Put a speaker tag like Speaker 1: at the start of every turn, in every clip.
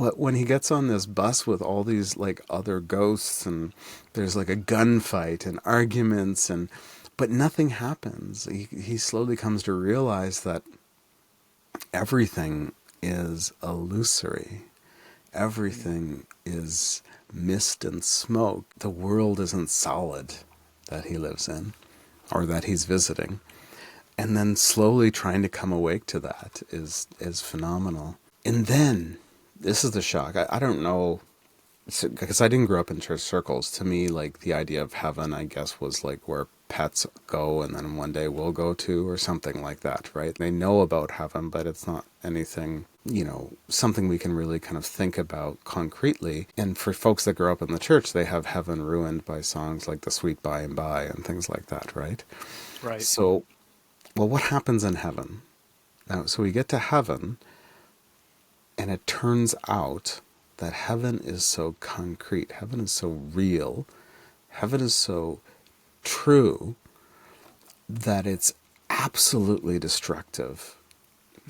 Speaker 1: But when he gets on this bus with all these like other ghosts, and there's like a gunfight and arguments, but nothing happens. He slowly comes to realize that everything is illusory. Everything is mist and smoke. The world isn't solid that he lives in or that he's visiting. And then slowly trying to come awake to that is phenomenal. And then, this is the shock. I don't know, because I didn't grow up in church circles. To me, like, the idea of heaven, I guess, was like where pets go and then one day we'll go to, or something like that, right? They know about heaven, but it's not anything, something we can really kind of think about concretely. And for folks that grow up in the church, they have heaven ruined by songs like The Sweet By and By and things like that, right?
Speaker 2: Right.
Speaker 1: So, well, what happens in heaven? Now, so we get to heaven, and it turns out that heaven is so concrete, heaven is so real, heaven is so true, that it's absolutely destructive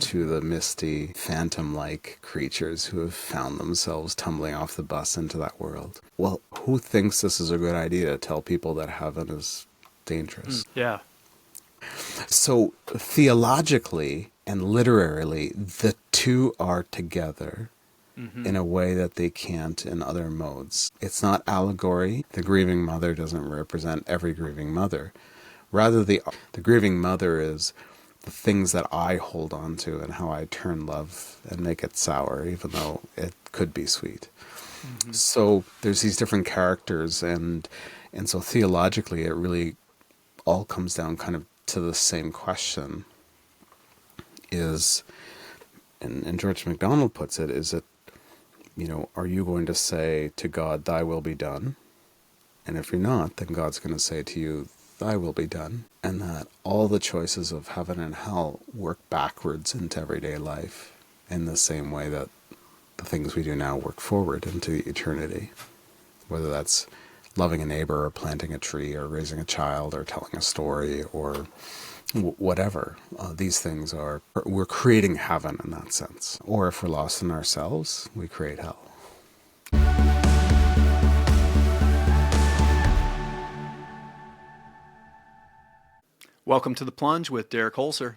Speaker 1: to the misty, phantom-like creatures who have found themselves tumbling off the bus into that world. Well, who thinks this is a good idea to tell people that heaven is dangerous?
Speaker 2: Yeah.
Speaker 1: So theologically and literarily, the two are together in a way that they can't in other modes. It's not allegory. The grieving mother doesn't represent every grieving mother. Rather, the grieving mother is the things that I hold on to and how I turn love and make it sour, even though it could be sweet. So there's these different characters, and so theologically it really all comes down kind of to the same question is, and George MacDonald puts it, is it, are you going to say to God, thy will be done? And if you're not, then God's going to say to you, thy will be done. And that all the choices of heaven and hell work backwards into everyday life in the same way that the things we do now work forward into eternity. Whether that's loving a neighbor or planting a tree or raising a child or telling a story or whatever. These things we're creating heaven in that sense. Or if we're lost in ourselves, we create hell.
Speaker 2: Welcome to The Plunge with Derek Holzer.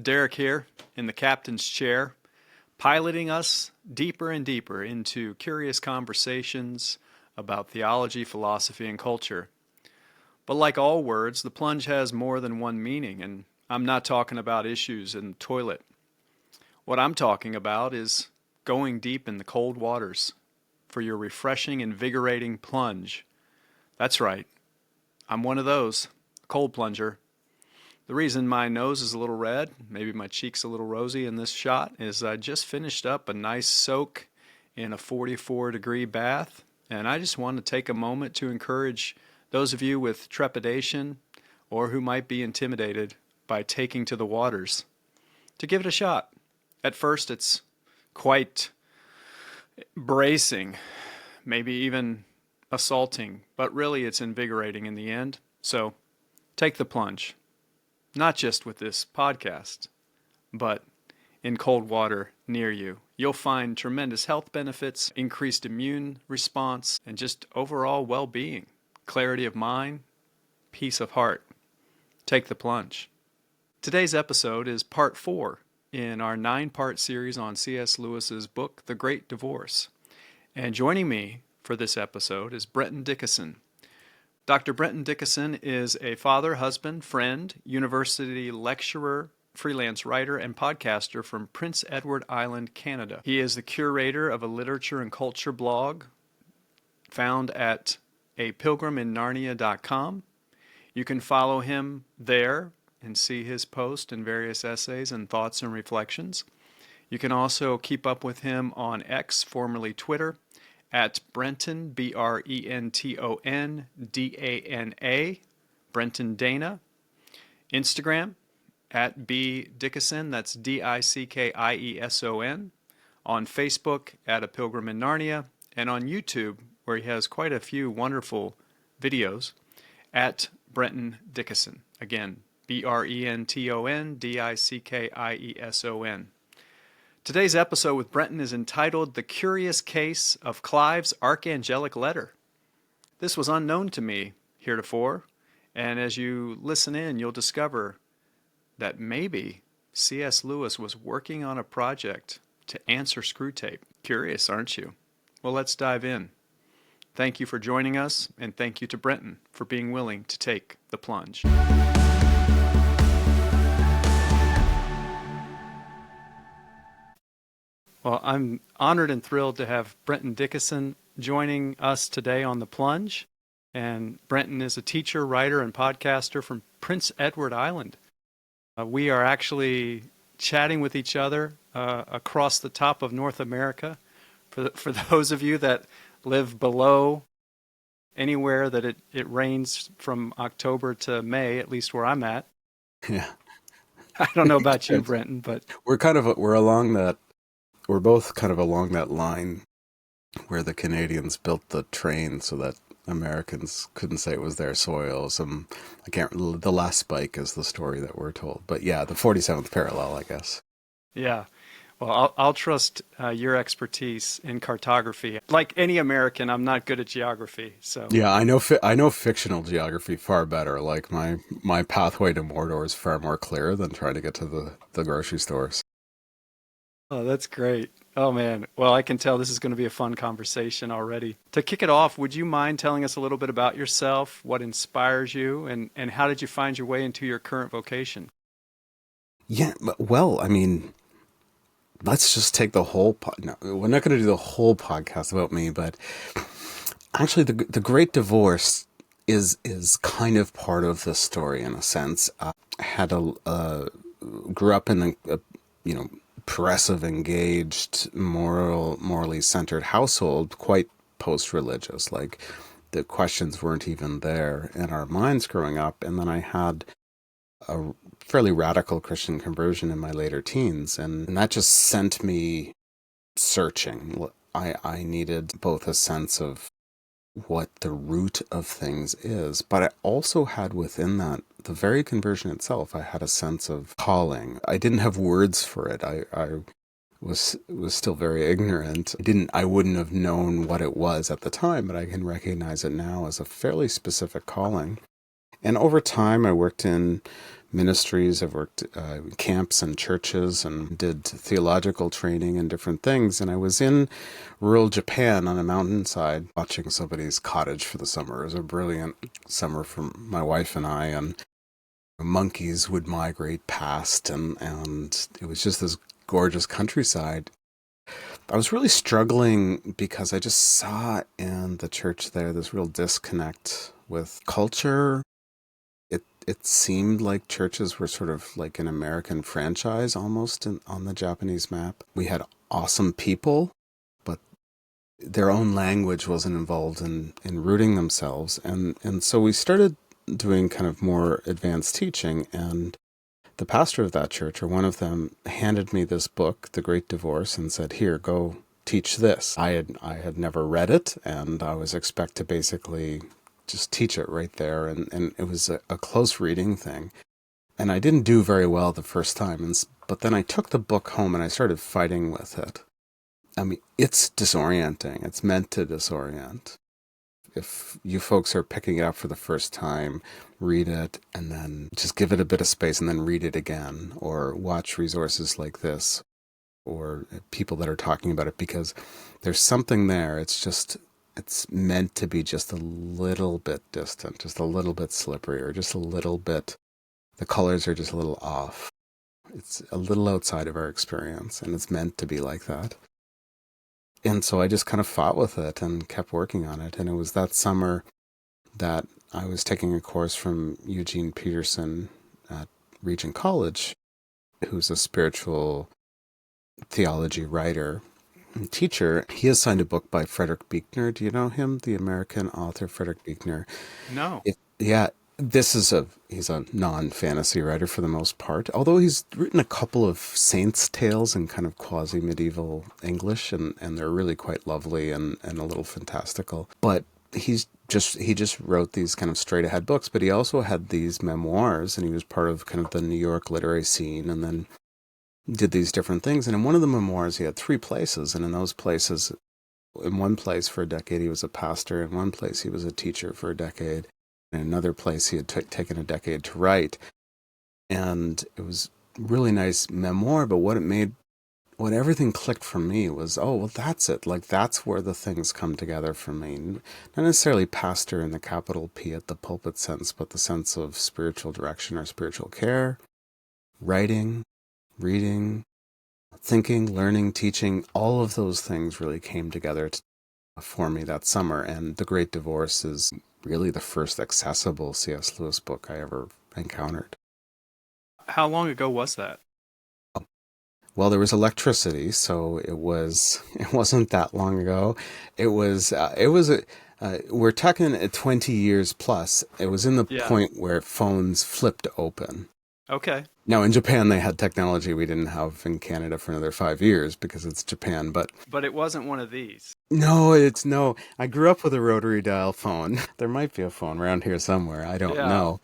Speaker 2: Derek here in the captain's chair, piloting us deeper and deeper into curious conversations about theology, philosophy, and culture. But like all words, the plunge has more than one meaning, and I'm not talking about issues in the toilet. What I'm talking about is going deep in the cold waters for your refreshing, invigorating plunge. That's right. I'm one of those, a cold plunger. The reason my nose is a little red, maybe my cheek's a little rosy in this shot, is I just finished up a nice soak in a 44-degree bath, and I just want to take a moment to encourage those of you with trepidation or who might be intimidated by taking to the waters to give it a shot. At first, it's quite bracing, maybe even assaulting, but really it's invigorating in the end. So take the plunge. Not just with this podcast, but in cold water near you. You'll find tremendous health benefits, increased immune response, and just overall well-being, clarity of mind, peace of heart. Take the plunge. Today's episode is part 4 in our 9-part series on C.S. Lewis's book, The Great Divorce. And joining me for this episode is Brenton Dickieson. Dr. Brenton Dickieson is a father, husband, friend, university lecturer, freelance writer, and podcaster from Prince Edward Island, Canada. He is the curator of a literature and culture blog found at apilgriminNarnia.com. You can follow him there and see his posts and various essays and thoughts and reflections. You can also keep up with him on X, formerly Twitter, at Brenton, BrentonDana, Brenton Dana. Instagram, at B Dickieson, that's Dickieson. On Facebook, at A Pilgrim in Narnia. And on YouTube, where he has quite a few wonderful videos, at Brenton Dickieson. Again, BrentonDickieson. Today's episode with Brenton is entitled The Curious Case of Clive's Archangelic Letter. This was unknown to me heretofore, and as you listen in, you'll discover that maybe C.S. Lewis was working on a project to answer Screwtape. Curious, aren't you? Well, let's dive in. Thank you for joining us, and thank you to Brenton for being willing to take the plunge. Well, I'm honored and thrilled to have Brenton Dickieson joining us today on The Plunge. And Brenton is a teacher, writer, and podcaster from Prince Edward Island. We are actually chatting with each other across the top of North America. For those of you that live below anywhere that it rains from October to May, at least where I'm at.
Speaker 1: Yeah.
Speaker 2: I don't know about you, Brenton, but
Speaker 1: We're both kind of along that line where the Canadians built the train so that Americans couldn't say it was their soil. The last spike is the story that we're told. But yeah, the 47th parallel, I guess.
Speaker 2: yeah. Well, I'll trust your expertise in cartography. Like any American, I'm not good at geography. So
Speaker 1: Yeah, I know fictional geography far better. Like my pathway to Mordor is far more clear than trying to get to the grocery stores.
Speaker 2: Oh, that's great. Oh, man. Well, I can tell this is going to be a fun conversation already. To kick it off, would you mind telling us a little bit about yourself, what inspires you, and how did you find your way into your current vocation?
Speaker 1: Yeah, well, I mean, let's just take the whole no, we're not going to do the whole podcast about me, but actually the Great Divorce is kind of part of the story in a sense. I had grew up in a progressive, engaged, morally centered household, quite post-religious. Like the questions weren't even there in our minds growing up. And then I had a fairly radical Christian conversion in my later teens, and that just sent me searching. I needed both a sense of what the root of things is, but I also had within that, the very conversion itself, I had a sense of calling. I didn't have words for it. I was still very ignorant. I wouldn't have known what it was at the time, but I can recognize it now as a fairly specific calling. And over time, I worked in ministries. I've worked in camps and churches and did theological training and different things. And I was in rural Japan on a mountainside watching somebody's cottage for the summer. It was a brilliant summer for my wife and I, and monkeys would migrate past, and it was just this gorgeous countryside. I was really struggling because I just saw in the church there this real disconnect with culture. It seemed like churches were sort of like an American franchise almost on the Japanese map. We had awesome people, but their own language wasn't involved in rooting themselves. And so we started doing kind of more advanced teaching, and the pastor of that church, or one of them, handed me this book, The Great Divorce, and said, "Here, go teach this." I had never read it, and I was expect to basically just teach it right there, and it was a close reading thing. And I didn't do very well the first time, but then I took the book home and I started fighting with it. I mean, it's disorienting. It's meant to disorient. If you folks are picking it up for the first time, read it and then just give it a bit of space and then read it again, or watch resources like this or people that are talking about it, because there's something there. It's meant to be just a little bit distant, just a little bit slippery, or just a little bit, the colors are just a little off. It's a little outside of our experience, and it's meant to be like that. And so I just kind of fought with it and kept working on it. And it was that summer that I was taking a course from Eugene Peterson at Regent College, who's a spiritual theology writer and teacher. He has signed a book by Frederick Buechner. Do you know him? The American author Frederick Buechner.
Speaker 2: No.
Speaker 1: Yeah, he's a non-fantasy writer for the most part, although he's written a couple of saints' tales in kind of quasi-medieval English, and they're really quite lovely and a little fantastical. But he just wrote these kind of straight ahead books, but he also had these memoirs, and he was part of kind of the New York literary scene, and then did these different things. And in one of the memoirs, he had three places. And in those places, in one place for a decade, he was a pastor. In one place, he was a teacher for a decade. In another place, he had taken a decade to write. And it was really nice memoir, but what everything clicked for me was, oh, well, that's it. Like, that's where the things come together for me. Not necessarily pastor in the capital P at the pulpit sense, but the sense of spiritual direction or spiritual care, writing, reading, thinking, learning, teaching. All of those things really came together for me that summer. And The Great Divorce is really the first accessible C.S. Lewis book I ever encountered.
Speaker 2: How long ago was that?
Speaker 1: Well, there was electricity, so it wasn't that long ago. We're talking 20 years plus. It was in the
Speaker 2: Yeah.
Speaker 1: point where phones flipped open.
Speaker 2: Okay.
Speaker 1: Now in Japan they had technology we didn't have in Canada for another 5 years because it's Japan. But
Speaker 2: But it wasn't one of these.
Speaker 1: no. I grew up with a rotary dial phone. There might be a phone around here somewhere. I don't
Speaker 2: Yeah.
Speaker 1: know.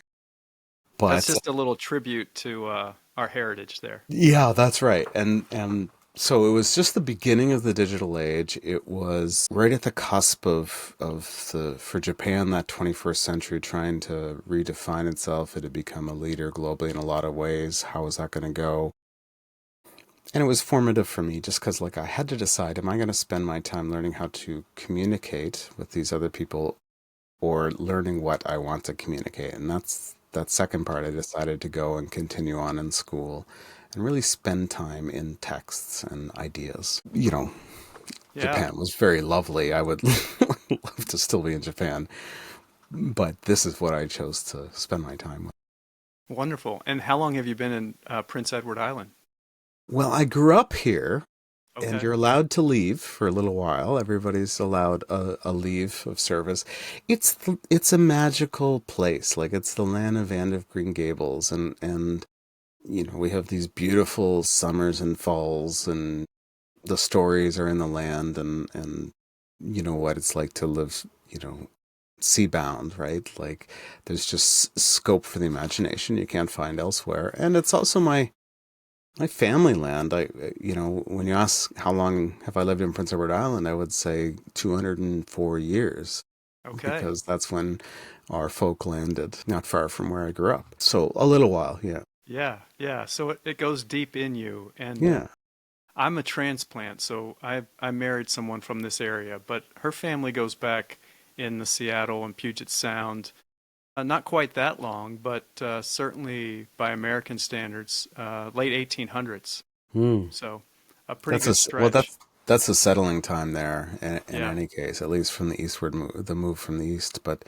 Speaker 2: That's
Speaker 1: But
Speaker 2: just a little tribute to our heritage there.
Speaker 1: yeah, that's right. And so it was just the beginning of the digital age. It was right at the cusp of the for Japan, that 21st century, trying to redefine itself. It had become a leader globally in a lot of ways. How was that going to go? And it was formative for me just because, like, I had to decide, am I going to spend my time learning how to communicate with these other people or learning what I want to communicate? And that's that second part. I decided to go and continue on in school and really spend time in texts and ideas.
Speaker 2: Yeah.
Speaker 1: Japan was very lovely. I would love to still be in Japan, but this is what I chose to spend my time with.
Speaker 2: Wonderful. And how long have you been in Prince Edward Island?
Speaker 1: Well, I grew up here, and
Speaker 2: Okay.
Speaker 1: you're allowed to leave for a little while. Everybody's allowed a leave of service. It's a magical place. Like, it's the land of Anne of Green Gables, and we have these beautiful summers and falls, and the stories are in the land, and you know what it's like to live, seabound, right? Like, there's just scope for the imagination you can't find elsewhere. And it's also my family land. When you ask how long have I lived in Prince Edward Island, I would say 204 years,
Speaker 2: Okay.
Speaker 1: because that's when our folk landed, not far from where I grew up. So a little while, yeah.
Speaker 2: Yeah. Yeah. So it goes deep in you. And
Speaker 1: Yeah.
Speaker 2: I'm a transplant, so I married someone from this area, but her family goes back in the Seattle and Puget Sound. Not quite that long, but certainly by American standards, late 1800s.
Speaker 1: Hmm.
Speaker 2: So a pretty
Speaker 1: That's
Speaker 2: good
Speaker 1: well,
Speaker 2: stretch.
Speaker 1: that's a settling time there in
Speaker 2: Yeah.
Speaker 1: any case, at least from the eastward move, the move from the east. But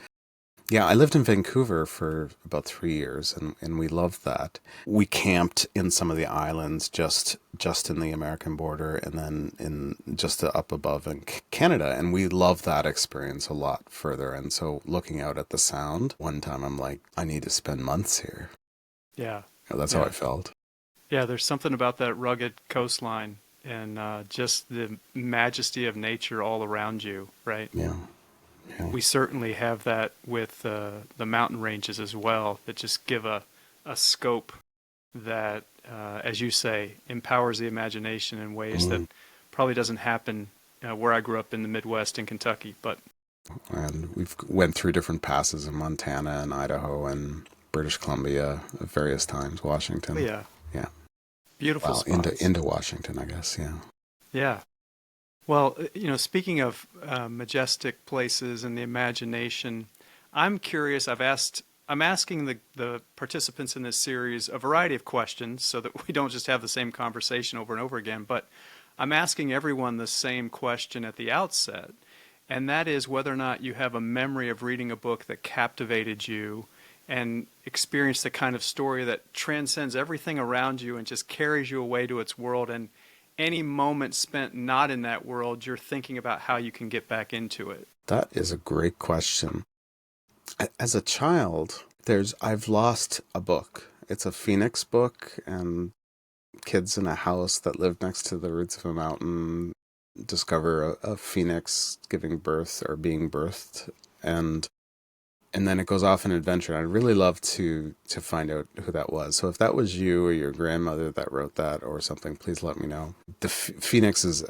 Speaker 1: yeah, I lived in Vancouver for about 3 years, and we loved that. We camped in some of the islands just in the American border, and then in just up above in Canada, and we loved that experience a lot further. And so, looking out at the Sound, one time I'm like, I need to spend months here.
Speaker 2: Yeah.
Speaker 1: That's how I
Speaker 2: Yeah.
Speaker 1: felt.
Speaker 2: Yeah. There's something about that rugged coastline and just the majesty of nature all around you, right?
Speaker 1: Yeah, yeah.
Speaker 2: We certainly have that with the mountain ranges as well, that just give a scope that, as you say, empowers the imagination in ways that
Speaker 1: Mm.
Speaker 2: probably doesn't happen where I grew up in the Midwest in Kentucky. But
Speaker 1: And we've went through different passes in Montana and Idaho and British Columbia at various times,
Speaker 2: oh,
Speaker 1: Washington.
Speaker 2: yeah,
Speaker 1: Yeah.
Speaker 2: beautiful
Speaker 1: Well, into
Speaker 2: spots.
Speaker 1: into Washington, I guess. Yeah.
Speaker 2: Yeah. Well, speaking of majestic places and the imagination, I'm curious. I'm asking the participants in this series a variety of questions so that we don't just have the same conversation over and over again, but I'm asking everyone the same question at the outset, and that is whether or not you have a memory of reading a book that captivated you and experienced the kind of story that transcends everything around you and just carries you away to its world. And any moment spent not in that world, you're thinking about how you can get back into it.
Speaker 1: That is a great question. As a child, I've lost a book. It's a phoenix book, and kids in a house that live next to the roots of a mountain discover a phoenix giving birth or being birthed. And and then it goes off an adventure. And I'd really love to find out who that was. So if that was you or your grandmother that wrote that or something, please let me know. The phoenix is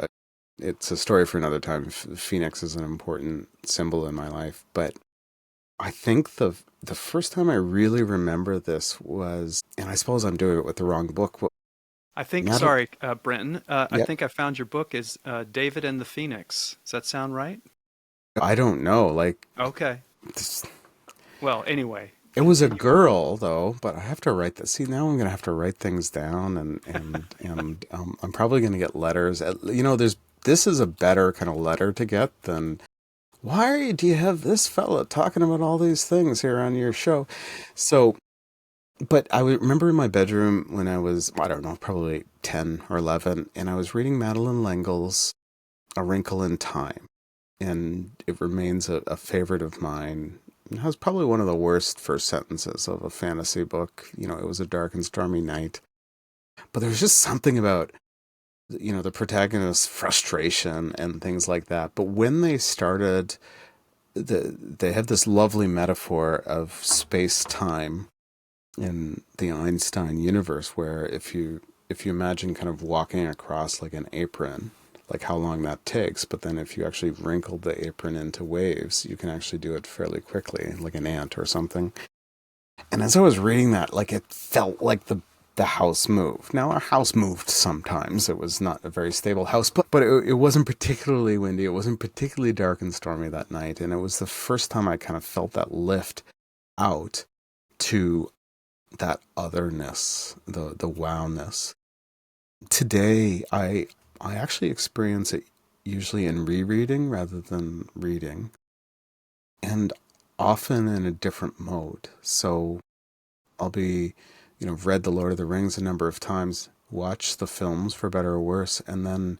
Speaker 1: it's a story for another time. Phoenix is an important symbol in my life, but I think the first time I really remember this was, and I suppose I'm doing it with the wrong book.
Speaker 2: I think,
Speaker 1: Not a,
Speaker 2: sorry, Brenton, I
Speaker 1: yep.
Speaker 2: think I found your book is David and the Phoenix. Does that sound right?
Speaker 1: I don't know. Like,
Speaker 2: Okay.
Speaker 1: this,
Speaker 2: Well, anyway,
Speaker 1: it was a
Speaker 2: continue.
Speaker 1: girl though, but I have to write that. See, now I'm gonna have to write things down, and I'm probably gonna get letters. There's this is a better kind of letter to get than why do you have this fella talking about all these things here on your show? So, but remember in my bedroom when I was, I don't know, probably 10 or 11, and I was reading Madeleine L'Engle's A Wrinkle in Time, and it remains a favorite of mine. It was probably one of the worst first sentences of a fantasy book. It was a dark and stormy night. But there was just something about, the protagonist's frustration and things like that. But when they started, they have this lovely metaphor of space-time in the Einstein universe, where if you imagine kind of walking across like an apron, like how long that takes, but then if you actually wrinkled the apron into waves, you can actually do it fairly quickly, like an ant or something. And as I was reading that, like it felt like the house moved. Now our house moved sometimes. It was not a very stable house, but it wasn't particularly windy. It wasn't particularly dark and stormy that night, and it was the first time I kind of felt that lift out to that otherness, the wowness. Today, I actually experience it usually in rereading rather than reading, and often in a different mode. So I'll be, read The Lord of the Rings a number of times, watch the films for better or worse, and then,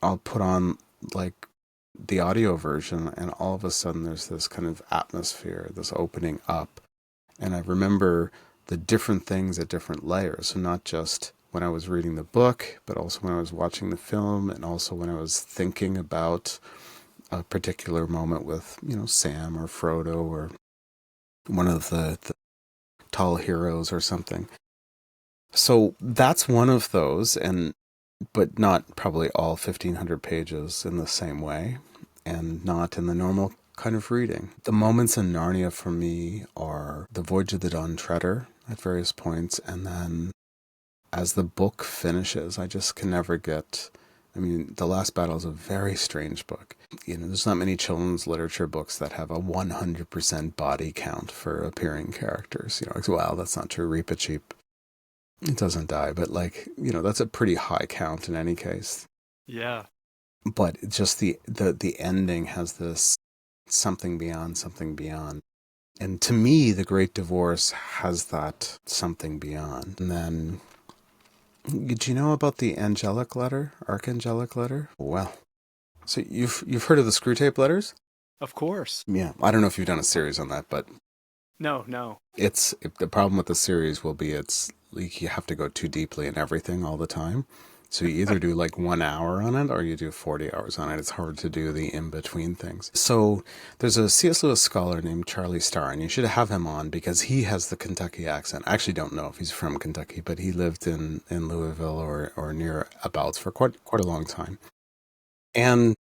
Speaker 1: I'll put on like the audio version, and all of a sudden there's this kind of atmosphere, this opening up. And I remember the different things at different layers. So not just when I was reading the book, but also when I was watching the film, and also when I was thinking about a particular moment with, Sam or Frodo or one of the tall heroes or something. So that's one of those, but not probably all 1,500 pages in the same way, and not in the normal kind of reading. The moments in Narnia for me are the Voyage of the Dawn Treader at various points, and then as the book finishes, I just can never get. I mean, The Last Battle is a very strange book. There's not many children's literature books that have a 100% body count for appearing characters. Well, that's not true. Reepicheep, it doesn't die, but that's a pretty high count in any case.
Speaker 2: Yeah.
Speaker 1: But just the ending has this something beyond something beyond. And to me, The Great Divorce has that something beyond. And then, did you know about the angelic letter, Archangelic Letter? Well, so you've heard of the screw tape letters?
Speaker 2: Of course.
Speaker 1: Yeah, I don't know if you've done a series on that, but
Speaker 2: No, no.
Speaker 1: the problem with the series will be it's like you have to go too deeply in everything all the time. So you either do like 1 hour on it or you do 40 hours on it. It's hard to do the in-between things. So there's a C.S. Lewis scholar named Charlie Starr, and you should have him on because he has the Kentucky accent. I actually don't know if he's from Kentucky, but he lived in Louisville or near abouts for quite a long time. And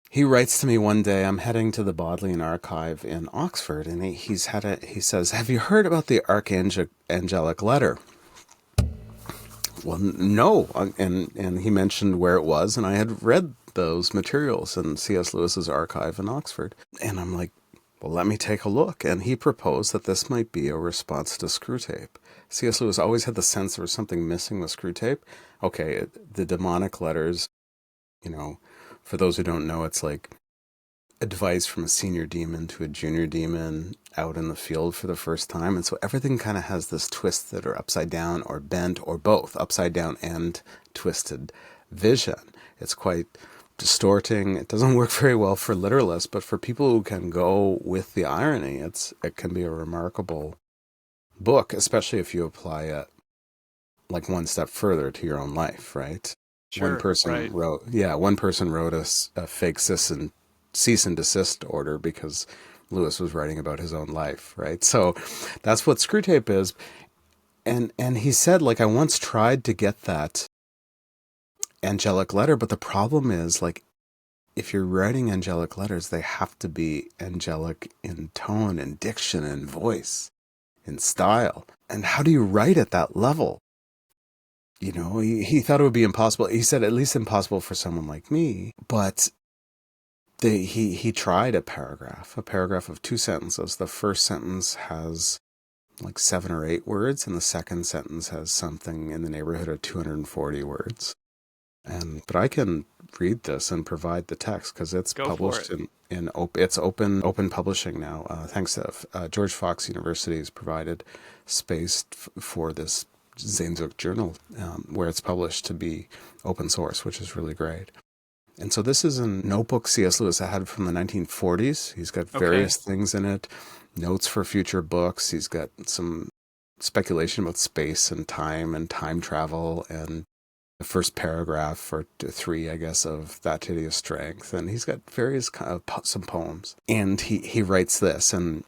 Speaker 1: he writes to me one day. I'm heading to the Bodleian Archive in Oxford, and he says, "Have you heard about the Archangelic Letter?" Well, no, and he mentioned where it was, and I had read those materials in C.S. Lewis's archive in Oxford, and I'm like, well, let me take a look. And he proposed that this might be a response to screw tape. C.S. Lewis always had the sense there was something missing with screw tape. Okay, the demonic letters, for those who don't know, it's like advice from a senior demon to a junior demon out in the field for the first time. And so everything kind of has this twisted or upside down or bent or both upside down and twisted vision. It's quite distorting. It doesn't work very well for literalists, but for people who can go with the irony, it can be a remarkable book, especially if you apply it like one step further to your own life, right?
Speaker 2: Sure.
Speaker 1: One person wrote a fake cease and desist order because Lewis was writing about his own life, right? So that's what Screwtape is. And he said, like, I once tried to get that angelic letter, but the problem is, like, if you're writing angelic letters, they have to be angelic in tone and diction and voice and style. And how do you write at that level? You know, he thought it would be impossible. He said at least impossible for someone like me. But he tried a paragraph of 2 sentences. The first sentence has like 7 or 8 words, and the second sentence has something in the neighborhood of 240 words. But I can read this and provide the text because it's published it's open publishing now. Thanks to George Fox University has provided space for this Sehnsucht journal where it's published to be open source, which is really great. And so this is a notebook C.S. Lewis had from the 1940s. He's got various things in it, notes for future books. He's got some speculation about space and time travel, and the first paragraph or 3, I guess, of That Hideous Strength. And he's got various some poems. And he writes this, and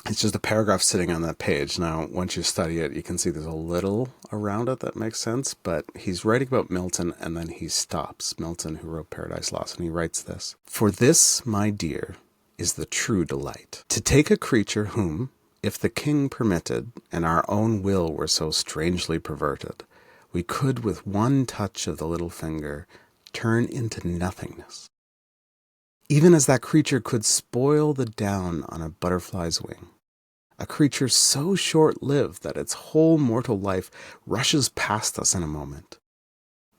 Speaker 1: it's just a paragraph sitting on that page. Now, once you study it, you can see there's a little around it that makes sense, but he's writing about Milton, and then he stops. Milton, who wrote Paradise Lost, and he writes this. For this, my dear, is the true delight, to take a creature whom, if the king permitted, and our own will were so strangely perverted, we could with one touch of the little finger turn into nothingness. Even as that creature could spoil the down on a butterfly's wing. A creature so short-lived that its whole mortal life rushes past us in a moment.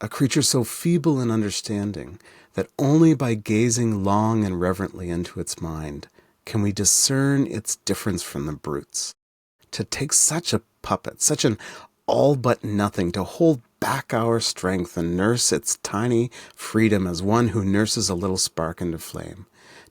Speaker 1: A creature so feeble in understanding that only by gazing long and reverently into its mind can we discern its difference from the brutes. To take such a puppet, such an all but nothing, to hold back our strength and nurse its tiny freedom as one who nurses a little spark into flame,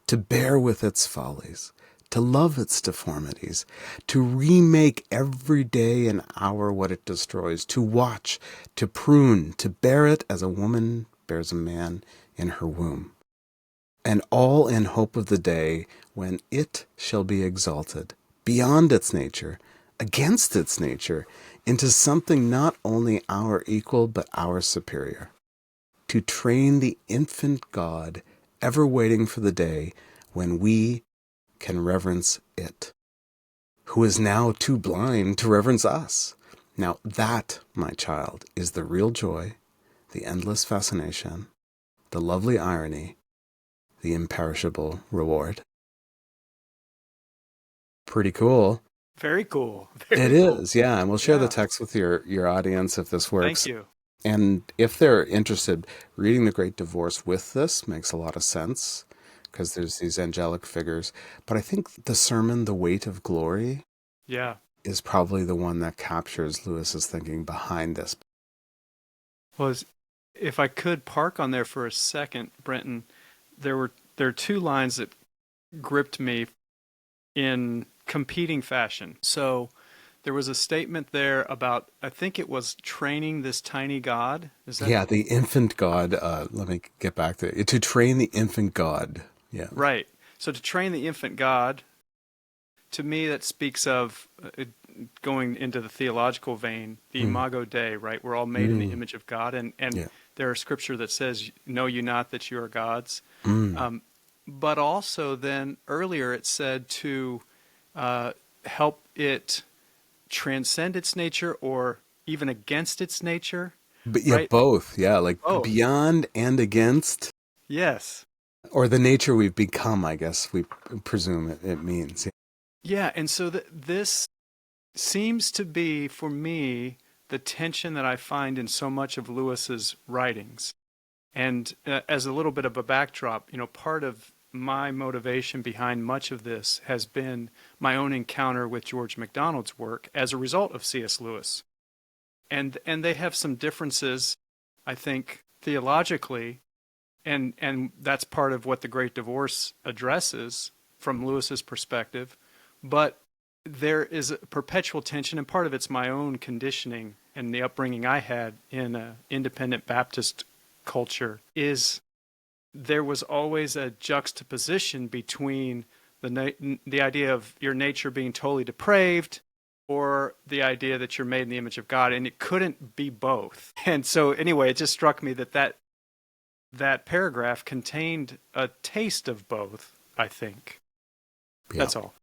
Speaker 1: to bear with its follies, to love its deformities, to remake every day and hour what it destroys, to watch, to prune, to bear it as a woman bears a man in her womb, and all in hope of the day when it shall be exalted beyond its nature, against its nature, into something not only our equal but our superior, to train the infant God, ever waiting for the day when we can reverence it, who is now too blind to reverence us. Now that, my child, is the real joy, the endless fascination, the lovely irony, the imperishable reward. Pretty cool.
Speaker 2: Very cool.
Speaker 1: It is, yeah. And we'll share the text with your audience if this works.
Speaker 2: Thank you.
Speaker 1: And if they're interested, reading The Great Divorce with this makes a lot of sense because there's these angelic figures. But I think the sermon, The Weight of Glory, is probably the one that captures Lewis's thinking behind this.
Speaker 2: Well, if I could park on there for a second, Brenton, there are 2 lines that gripped me in competing fashion. So there was a statement there about, I think it was training this tiny God. Is that
Speaker 1: the infant God. Let me get back to it. To train the infant God. Yeah.
Speaker 2: Right. So to train the infant God, to me that speaks of going into the theological vein, the imago Dei, right? We're all made in the image of God, and there are scripture that says, "Know you not that you are God's." But also then earlier it said to help it transcend its nature or even against its nature.
Speaker 1: But yeah, right? Both. Yeah, like both. Beyond and against.
Speaker 2: Yes.
Speaker 1: Or the nature we've become, I guess we presume it means.
Speaker 2: Yeah, and so this seems to be, for me, the tension that I find in so much of Lewis's writings. And as a little bit of a backdrop, part of my motivation behind much of this has been my own encounter with George MacDonald's work as a result of C.S. Lewis. And they have some differences, I think, theologically, and that's part of what The Great Divorce addresses from Lewis's perspective. But there is a perpetual tension, and part of it's my own conditioning and the upbringing I had in an independent Baptist culture, is there was always a juxtaposition between the idea of your nature being totally depraved, or the idea that you're made in the image of God, and it couldn't be both. And so anyway, it just struck me that paragraph contained a taste of both, I think.
Speaker 1: Yeah.
Speaker 2: That's all.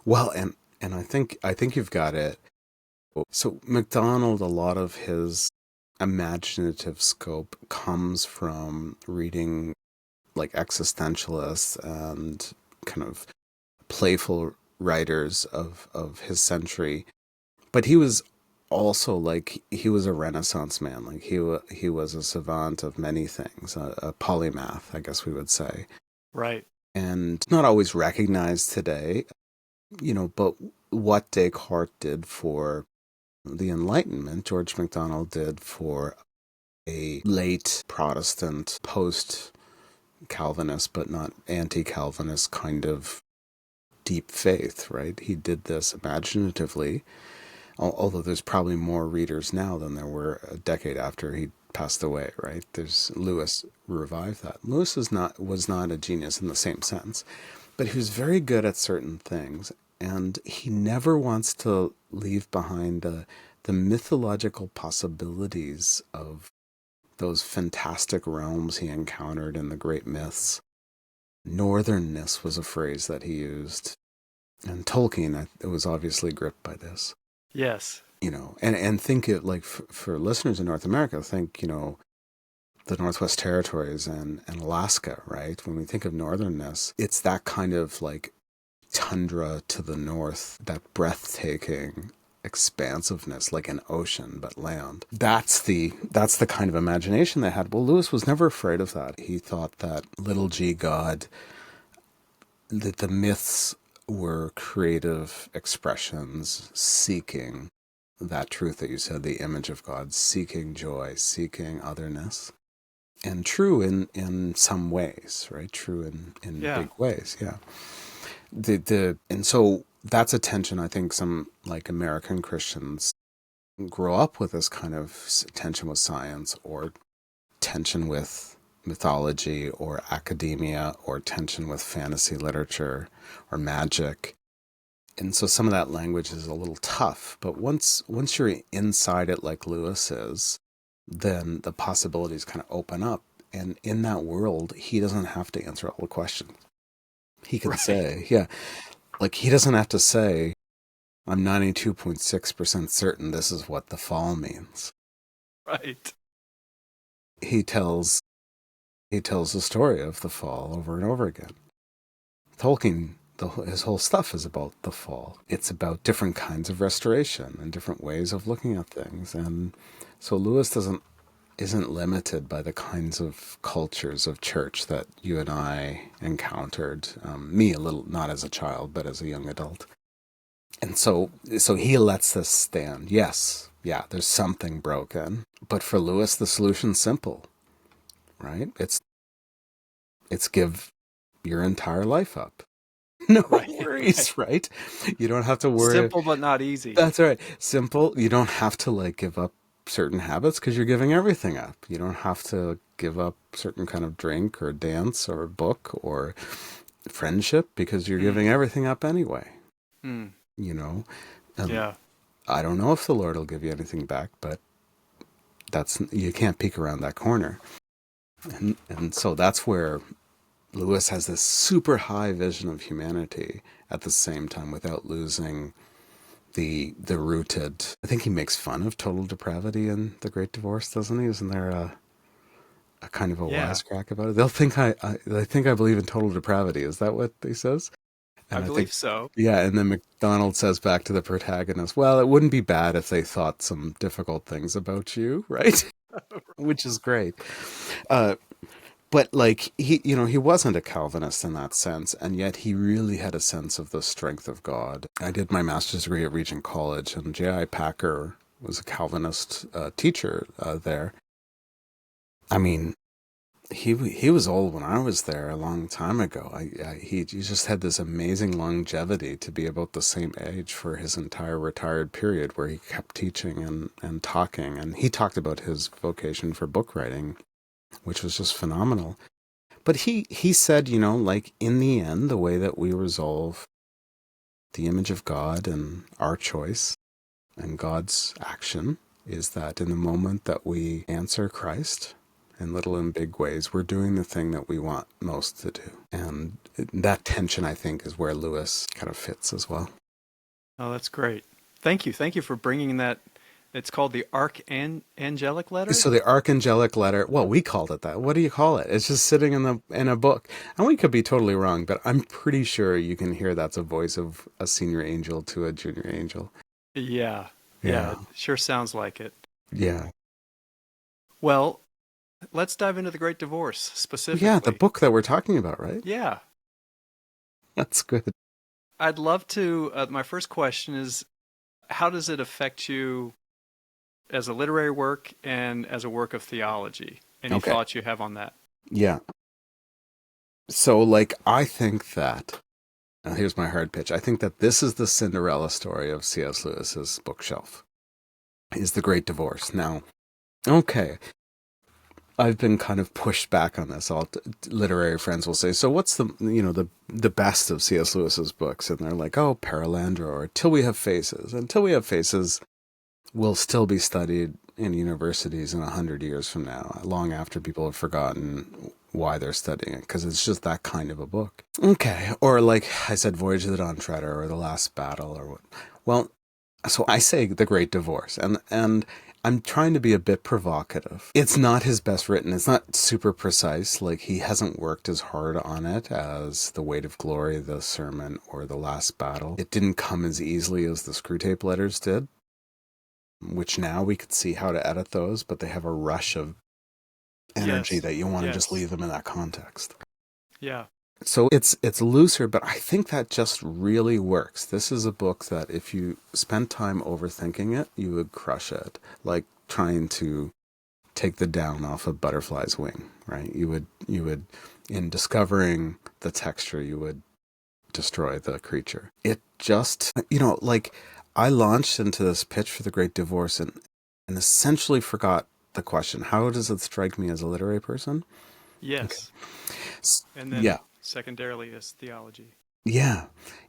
Speaker 1: Well, and I think you've got it. So MacDonald, a lot of his imaginative scope comes from reading like existentialists and kind of playful writers of his century. But he was also like, he was a Renaissance man. Like he was a savant of many things, a polymath, I guess we would say.
Speaker 2: Right.
Speaker 1: And not always recognized today, but what Descartes did for the Enlightenment, George MacDonald did for a late Protestant, post-Calvinist, but not anti-Calvinist kind of deep faith, right? He did this imaginatively, although there's probably more readers now than there were a decade after he passed away, right? Lewis revived that. Lewis was not a genius in the same sense, but he was very good at certain things, and he never wants to leave behind the mythological possibilities of those fantastic realms he encountered in the great myths. Northernness was a phrase that he used, and Tolkien was obviously gripped by this.
Speaker 2: Yes.
Speaker 1: And think it like for listeners in North America, think, the Northwest Territories and Alaska, right? When we think of northernness, it's that kind of like tundra to the north, that breathtaking expansiveness, like an ocean, but land. That's the kind of imagination they had. Well, Lewis was never afraid of that. He thought that little g God, that the myths were creative expressions seeking that truth that you said, the image of God, seeking joy, seeking otherness. And true in some ways, right? True in big ways, yeah. And so that's a tension I think some like American Christians grow up with, this kind of tension with science, or tension with mythology or academia, or tension with fantasy literature or magic. And so some of that language is a little tough, but once you're inside it like Lewis is, then the possibilities kind of open up. And in that world, he doesn't have to answer all the questions. He can say, like he doesn't have to say, I'm 92.6% certain this is what the fall means.
Speaker 2: Right.
Speaker 1: He tells the story of the fall over and over again. Tolkien, his whole stuff is about the fall. It's about different kinds of restoration and different ways of looking at things. And so Lewis isn't limited by the kinds of cultures of church that you and I encountered. Me a little, not as a child, but as a young adult. And so he lets this stand. Yes, yeah, there's something broken. But for Lewis, the solution's simple, right? It's give your entire life up. No worries, right? You don't have to worry.
Speaker 2: Simple but not easy.
Speaker 1: That's right. Simple. You don't have to like give up certain habits because you're giving everything up. You don't have to give up certain kind of drink or dance or book or friendship because you're giving everything up anyway.
Speaker 2: Yeah.
Speaker 1: I don't know if the Lord will give you anything back, but you can't peek around that corner. And so that's where Lewis has this super high vision of humanity at the same time without losing the rooted. I think he makes fun of total depravity in The Great Divorce, doesn't he? Isn't there a kind of a wisecrack about it? They'll think they think I believe in total depravity. Is that what he says? And
Speaker 2: I believe so.
Speaker 1: Yeah, and then MacDonald says back to the protagonist, well, it wouldn't be bad if they thought some difficult things about you, right? Which is great. But like he wasn't a Calvinist in that sense, and yet he really had a sense of the strength of God. I did my master's degree at Regent College, and J.I. Packer was a Calvinist teacher there. I mean, he was old when I was there a long time ago. He just had this amazing longevity to be about the same age for his entire retired period, where he kept teaching and talking, and he talked about his vocation for book writing, which was just phenomenal. But he said, like in the end, the way that we resolve the image of God and our choice and God's action is that in the moment that we answer Christ in little and big ways, we're doing the thing that we want most to do. And that tension, I think, is where Lewis kind of fits as well.
Speaker 2: Oh, that's great. Thank you. Thank you for bringing that. It's called the Archangelic Letter?
Speaker 1: So the Archangelic Letter, well, we called it that. What do you call it? It's just sitting in a book. And we could be totally wrong, but I'm pretty sure you can hear that's a voice of a senior angel to a junior angel.
Speaker 2: Yeah.
Speaker 1: Yeah.
Speaker 2: It sure sounds like it.
Speaker 1: Yeah.
Speaker 2: Well, let's dive into the Great Divorce specifically.
Speaker 1: Yeah, the book that we're talking about, right?
Speaker 2: Yeah.
Speaker 1: That's good.
Speaker 2: I'd love to. My first question is, how does it affect you as a literary work and as a work of theology? Any thoughts you have on that?
Speaker 1: Yeah. So, like, I think that, now here's my hard pitch. I think that this is the Cinderella story of C.S. Lewis's bookshelf, is the Great Divorce. Now, okay, I've been kind of pushed back on this. All literary friends will say, so what's the best of C.S. Lewis's books? And they're like, oh, Paralandra or Till We Have Faces. And Till We Have Faces will still be studied in universities in 100 years from now, long after people have forgotten why they're studying it, because it's just that kind of a book. Okay, or like I said, Voyage of the Dawn Treader or The Last Battle or what. Well, so I say The Great Divorce, and I'm trying to be a bit provocative. It's not his best written. It's not super precise. Like, he hasn't worked as hard on it as The Weight of Glory, The Sermon, or The Last Battle. It didn't come as easily as the Screwtape Letters did, which now we could see how to edit those, but they have a rush of energy that you want to just leave them in that context.
Speaker 2: Yeah.
Speaker 1: So it's looser, but I think that just really works. This is a book that if you spent time overthinking it, you would crush it. Like trying to take the down off a butterfly's wing, right? You would, in discovering the texture, you would destroy the creature. It just, like I launched into this pitch for The Great Divorce and essentially forgot the question. How does it strike me as a literary person?
Speaker 2: Yes.
Speaker 1: Okay.
Speaker 2: And then secondarily as theology.
Speaker 1: Yeah.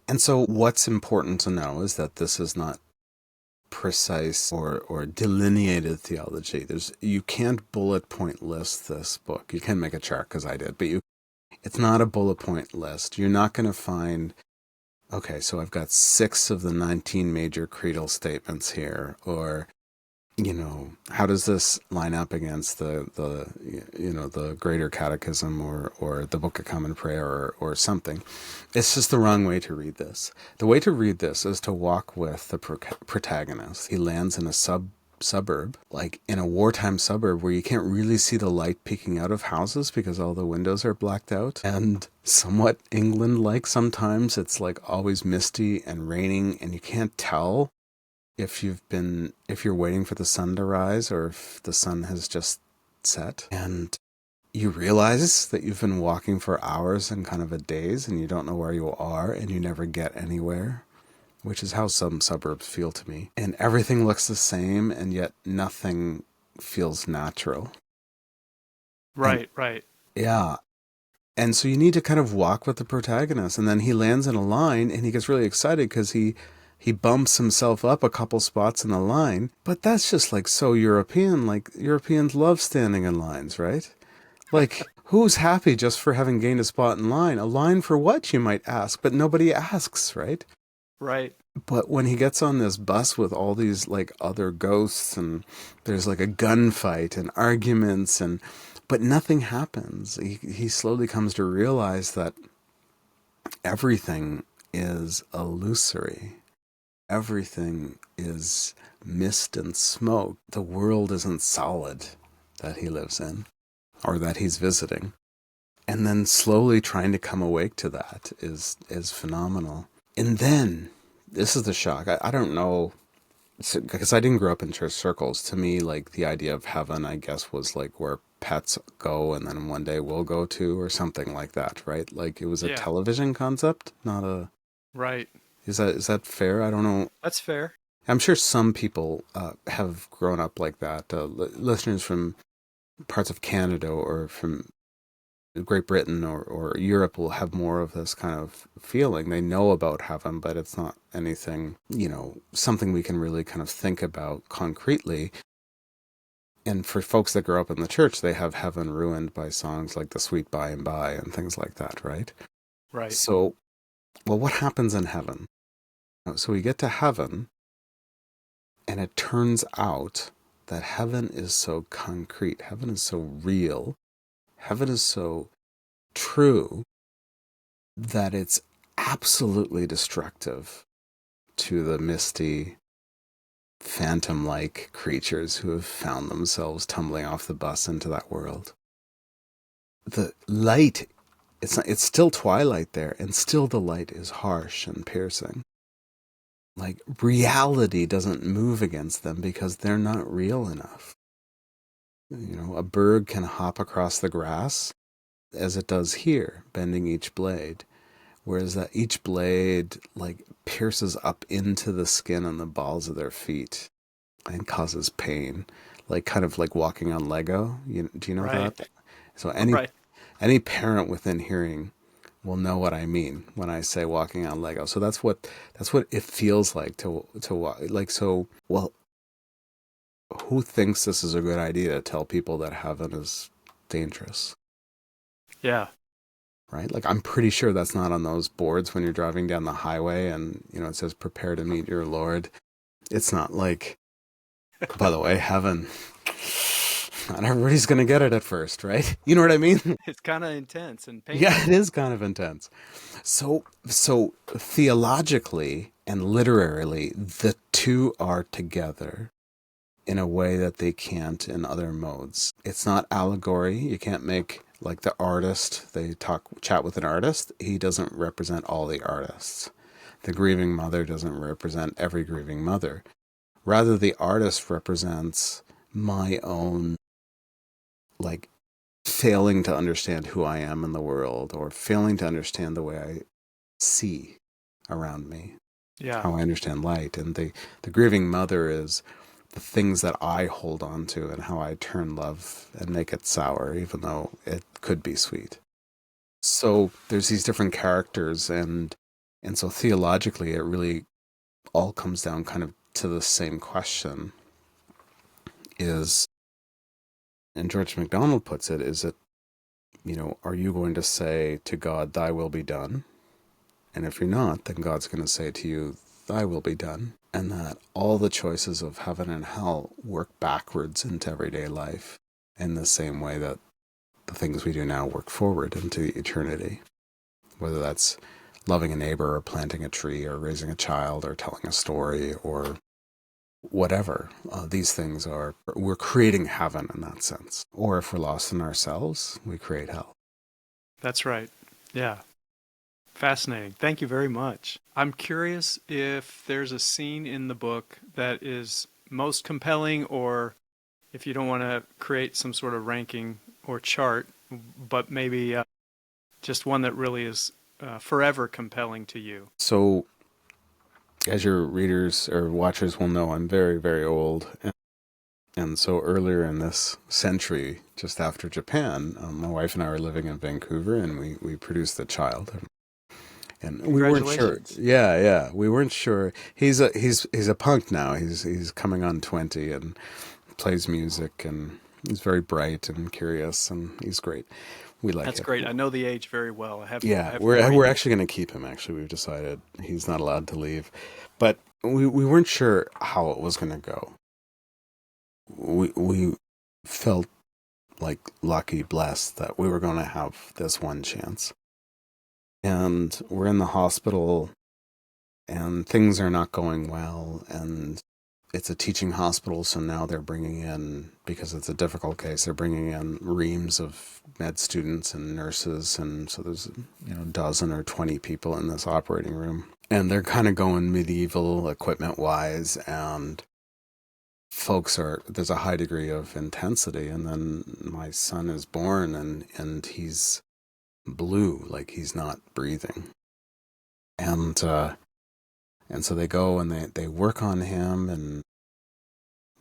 Speaker 1: And so what's important to know is that this is not precise or delineated theology. You can't bullet point list this book. You can make a chart because I did, but it's not a bullet point list. You're not going to find, okay, so I've got 6 of the 19 major creedal statements here, or how does this line up against the Greater Catechism or the Book of Common Prayer or something? It's just the wrong way to read this. The way to read this is to walk with the protagonist. He lands in a suburb, like in a wartime suburb where you can't really see the light peeking out of houses because all the windows are blacked out, and somewhat England-like sometimes. It's like always misty and raining, and you can't tell if you're waiting for the sun to rise or if the sun has just set. And you realize that you've been walking for hours in kind of a daze and you don't know where you are and you never get anywhere, which is how some suburbs feel to me. And everything looks the same and yet nothing feels natural.
Speaker 2: Right.
Speaker 1: Yeah. And so you need to kind of walk with the protagonist, and then he lands in a line and he gets really excited because he bumps himself up a couple spots in the line, but that's just like so European. Like, Europeans love standing in lines, right? Like, who's happy just for having gained a spot in line? A line for what, you might ask, but nobody asks, right?
Speaker 2: Right.
Speaker 1: But when he gets on this bus with all these like other ghosts and there's like a gunfight and arguments but nothing happens. He slowly comes to realize that everything is illusory. Everything is mist and smoke. The world isn't solid that he lives in or that he's visiting. And then slowly trying to come awake to that is phenomenal. And then, this is the shock. I don't know, because I didn't grow up in church circles. To me, like, the idea of heaven, I guess, was like where pets go and then one day we'll go to, or something like that, right? Like, it was a television concept, not a...
Speaker 2: Right.
Speaker 1: Is that fair? I don't know.
Speaker 2: That's fair.
Speaker 1: I'm sure some people have grown up like that. Listeners from parts of Canada or from Great Britain or Europe will have more of this kind of feeling. They know about heaven, but it's not anything, something we can really kind of think about concretely. And for folks that grow up in the church, they have heaven ruined by songs like The Sweet By and By and things like that, right?
Speaker 2: Right.
Speaker 1: So, well, what happens in heaven? So we get to heaven, and it turns out that heaven is so concrete, heaven is so real, heaven is so true that it's absolutely destructive to the misty, phantom-like creatures who have found themselves tumbling off the bus into that world. The light, it's still twilight there, and still the light is harsh and piercing. Like, reality doesn't move against them because they're not real enough. A bird can hop across the grass as it does here, bending each blade. Whereas that each blade like pierces up into the skin and the balls of their feet and causes pain, like kind of like walking on Lego. Do you know
Speaker 2: Right.
Speaker 1: that? So any
Speaker 2: Right.
Speaker 1: any parent within hearing will know what I mean when I say walking on Lego. So that's what it feels like to walk. Like, so, well, who thinks this is a good idea to tell people that heaven is dangerous?
Speaker 2: Yeah.
Speaker 1: Right? Like, I'm pretty sure that's not on those boards when you're driving down the highway and, it says, prepare to meet your Lord. It's not like, by the way, heaven, not everybody's going to get it at first, right? You know what I mean?
Speaker 2: It's kind of intense and painful.
Speaker 1: Yeah, it is kind of intense. So theologically and literarily, the two are together in a way that they can't in other modes. It's not allegory. You can't make like the artist. They chat with an artist. He doesn't represent all the artists. The grieving mother doesn't represent every grieving mother. Rather, the artist represents my own, like, failing to understand who I am in the world, or failing to understand the way I see around me,
Speaker 2: Yeah.
Speaker 1: how I understand light. And the grieving mother is the things that I hold on to and how I turn love and make it sour, even though it could be sweet. So there's these different characters, and so theologically, it really all comes down kind of to the same question: is, and George MacDonald puts it, is it, are you going to say to God, "Thy will be done"? And if you're not, then God's going to say to you, "Thy will be done." And that all the choices of heaven and hell work backwards into everyday life in the same way that the things we do now work forward into eternity. Whether that's loving a neighbor or planting a tree or raising a child or telling a story or whatever. These things we're creating heaven in that sense. Or if we're lost in ourselves, we create hell.
Speaker 2: That's right. Yeah. Fascinating. Thank you very much. I'm curious if there's a scene in the book that is most compelling, or if you don't want to create some sort of ranking or chart, but maybe just one that really is forever compelling to you.
Speaker 1: So, as your readers or watchers will know, I'm very, very old. And so earlier in this century, just after Japan, my wife and I were living in Vancouver, and we produced a child. And we weren't sure. Yeah, we weren't sure. He's a punk now. He's coming on 20 and plays music, and he's very bright and curious, and he's great. We like it.
Speaker 2: That's great. I know the age very well.
Speaker 1: We're actually going to keep him. Actually, we've decided he's not allowed to leave, but we weren't sure how it was going to go. We felt like lucky, blessed that we were going to have this one chance. And we're in the hospital, and things are not going well, and it's a teaching hospital, so now they're bringing in, because it's a difficult case, they're bringing in reams of med students and nurses, and so there's a dozen or 20 people in this operating room, and they're kind of going medieval equipment-wise, and there's a high degree of intensity, and then my son is born, and he's blue, like he's not breathing. And so they go and they work on him, and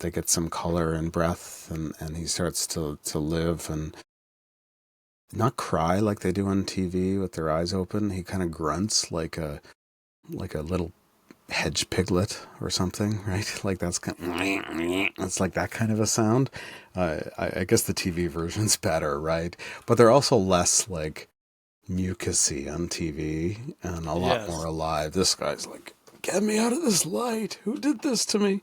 Speaker 1: they get some color and breath, and he starts to live. And not cry like they do on TV with their eyes open. He kind of grunts like a little hedge piglet or something, right? Like that's kind of, it's like that kind of a sound. I guess the TV version's better, right? But they're also less like mucusy on TV and a lot more
Speaker 2: Yes.
Speaker 1: alive. This guy's like, get me out of this light. Who did this to me?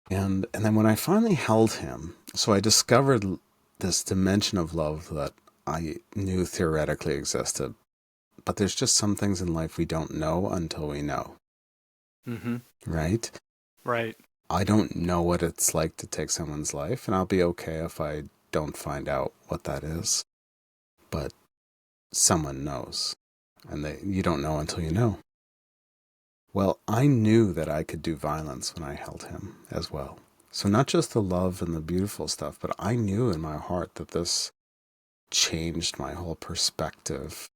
Speaker 1: And then when I finally held him, so I discovered this dimension of love that I knew theoretically existed. But there's just some things in life we don't know until we know.
Speaker 2: Mm-hmm.
Speaker 1: Right?
Speaker 2: Right.
Speaker 1: I don't know what it's like to take someone's life, and I'll be okay if I don't find out what that is. But someone knows, and you don't know until you know. Well, I knew that I could do violence when I held him as well. So not just the love and the beautiful stuff, but I knew in my heart that this changed my whole perspective,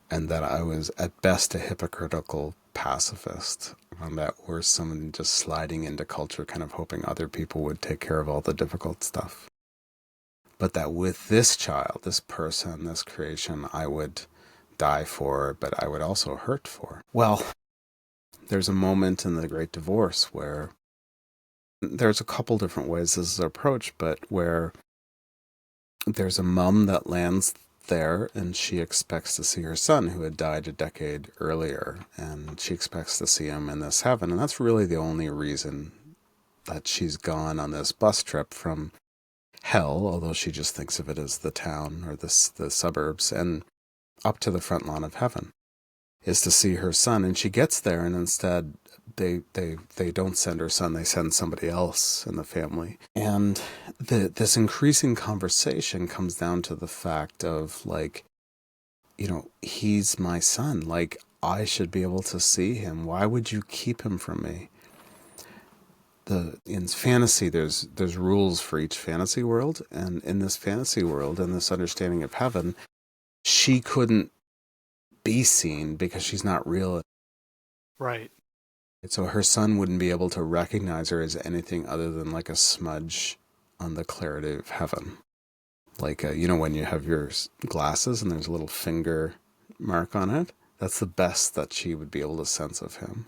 Speaker 1: and that I was at best a hypocritical pacifist, and at worst someone just sliding into culture kind of hoping other people would take care of all the difficult stuff. But that with this child, this person, this creation, I would die for, but I would also hurt for. Well, there's a moment in the Great Divorce where there's a couple different ways this is approached, but where there's a mom that lands there and she expects to see her son who had died a decade earlier, and she expects to see him in this heaven, and that's really the only reason that she's gone on this bus trip from hell, although she just thinks of it as the town or the suburbs, and up to the front lawn of heaven, is to see her son. And she gets there, and instead they don't send her son, they send somebody else in the family. And this increasing conversation comes down to the fact of, like, you know, he's my son, like I should be able to see him. Why would you keep him from me? In fantasy, there's rules for each fantasy world, and in this fantasy world, in this understanding of heaven, she couldn't be seen because she's not real.
Speaker 2: Right.
Speaker 1: So her son wouldn't be able to recognize her as anything other than like a smudge on the clarity of heaven. Like, you know, when you have your glasses and there's a little finger mark on it, that's the best that she would be able to sense of him.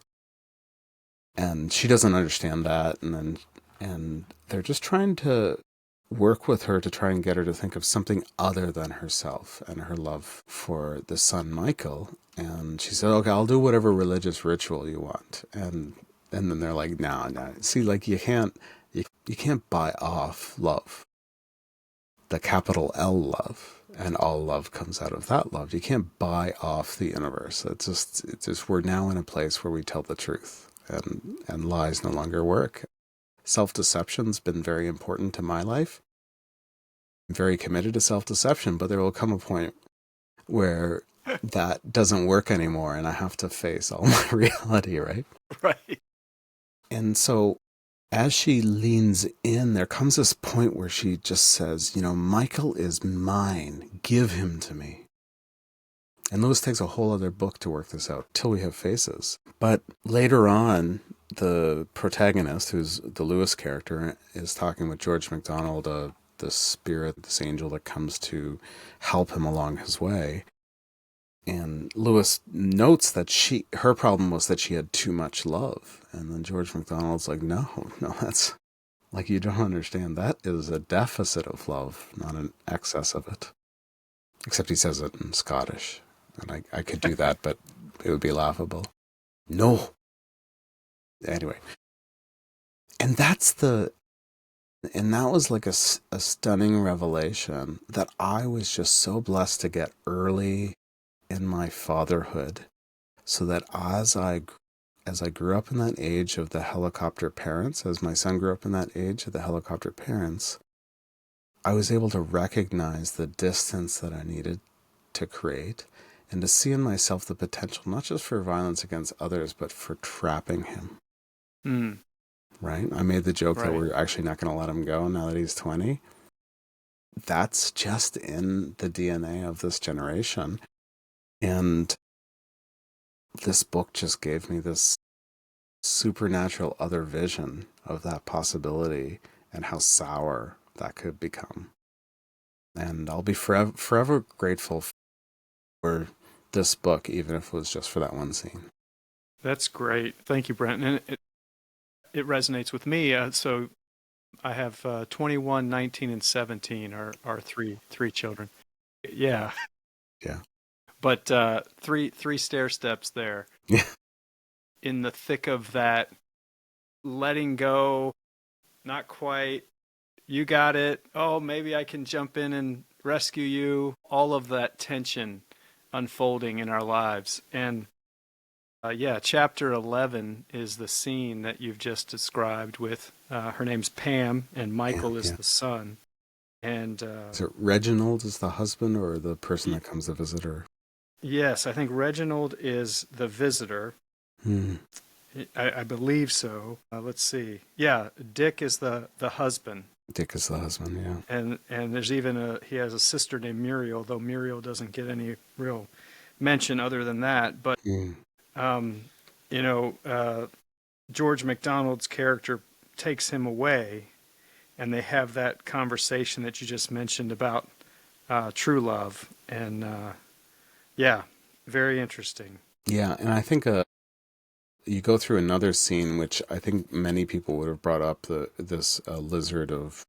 Speaker 1: And she doesn't understand that, and they're just trying to work with her to try and get her to think of something other than herself and her love for the son Michael. And she said, okay, I'll do whatever religious ritual you want. And then they're like, no. See, like, you can't buy off love. The capital L love. And all love comes out of that love. You can't buy off the universe. It's just we're now in a place where we tell the truth, and lies no longer work. Self-deception's been very important to my life. I'm very committed to self-deception, but there will come a point where that doesn't work anymore, and I have to face all my reality, right?
Speaker 2: Right.
Speaker 1: And so as she leans in, there comes this point where she just says, you know, Michael is mine. Give him to me. And Lewis takes a whole other book to work this out, till we have faces. But later on, the protagonist, who's the Lewis character, is talking with George MacDonald, this spirit, this angel that comes to help him along his way. And Lewis notes that her problem was that she had too much love. And then George MacDonald's like, no, that's, like, you don't understand. That is a deficit of love, not an excess of it. Except he says it in Scottish. And I could do that, but it would be laughable. No. Anyway. And that was like a stunning revelation that I was just so blessed to get early in my fatherhood, so that as I grew up in that age of the helicopter parents, as my son grew up in that age of the helicopter parents, I was able to recognize the distance that I needed to create, and to see in myself the potential not just for violence against others, but for trapping him.
Speaker 2: Mm.
Speaker 1: Right? I made the joke that
Speaker 2: Right.
Speaker 1: we're actually not going to let him go now that he's 20. That's just in the DNA of this generation. And this book just gave me this supernatural other vision of that possibility and how sour that could become. And I'll be forever grateful for this book, even if it was just for that one scene.
Speaker 2: That's great. Thank you, Brenton. And it resonates with me. So I have 21, 19, and 17 are three children. Yeah,
Speaker 1: Yeah.
Speaker 2: but three stair steps there.
Speaker 1: Yeah.
Speaker 2: In the thick of that, letting go, not quite. You got it. Oh, maybe I can jump in and rescue you. All of that tension unfolding in our lives. And yeah, chapter 11 is the scene that you've just described with her name's Pam and
Speaker 1: Yeah.
Speaker 2: Michael is
Speaker 1: Yeah.
Speaker 2: the son. And
Speaker 1: Is it Reginald is the husband or the person
Speaker 2: y-
Speaker 1: that comes to visit her?
Speaker 2: yes, I think Reginald is the visitor.
Speaker 1: Hmm.
Speaker 2: I believe so. Let's see. Yeah, Dick is the husband.
Speaker 1: Dick is the husband, yeah.
Speaker 2: And there's even he has a sister named Muriel, though Muriel doesn't get any real mention other than that. But
Speaker 1: Hmm.
Speaker 2: um, you know, George MacDonald's character takes him away, and they have that conversation that you just mentioned about true love, and yeah, very interesting.
Speaker 1: Yeah, and I think you go through another scene, which I think many people would have brought up this lizard of,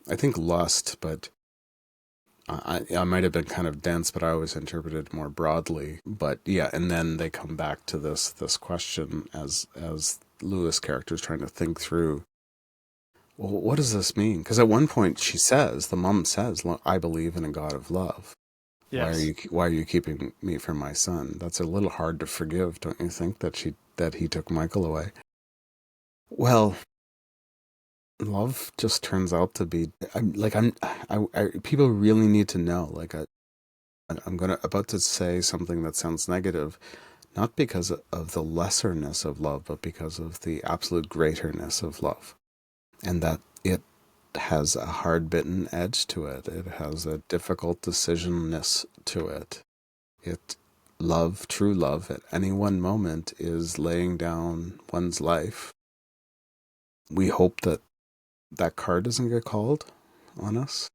Speaker 1: I think lust, but I might have been kind of dense, but I always interpreted more broadly. But yeah, and then they come back to this question as Lewis character is trying to think through. Well, what does this mean? Because at one point the mom says, "I believe in a God of love.
Speaker 2: Yes,
Speaker 1: Why are you keeping me from my son?" That's a little hard to forgive, don't you think? That he took Michael away. Well, love just turns out to be. People really need to know. I'm about to say something that sounds negative, not because of the lesserness of love, but because of the absolute greaterness of love, and that it has a hard-bitten edge to it. It has a difficult decisionness to it. True love, at any one moment is laying down one's life. We hope that that card doesn't get called on us.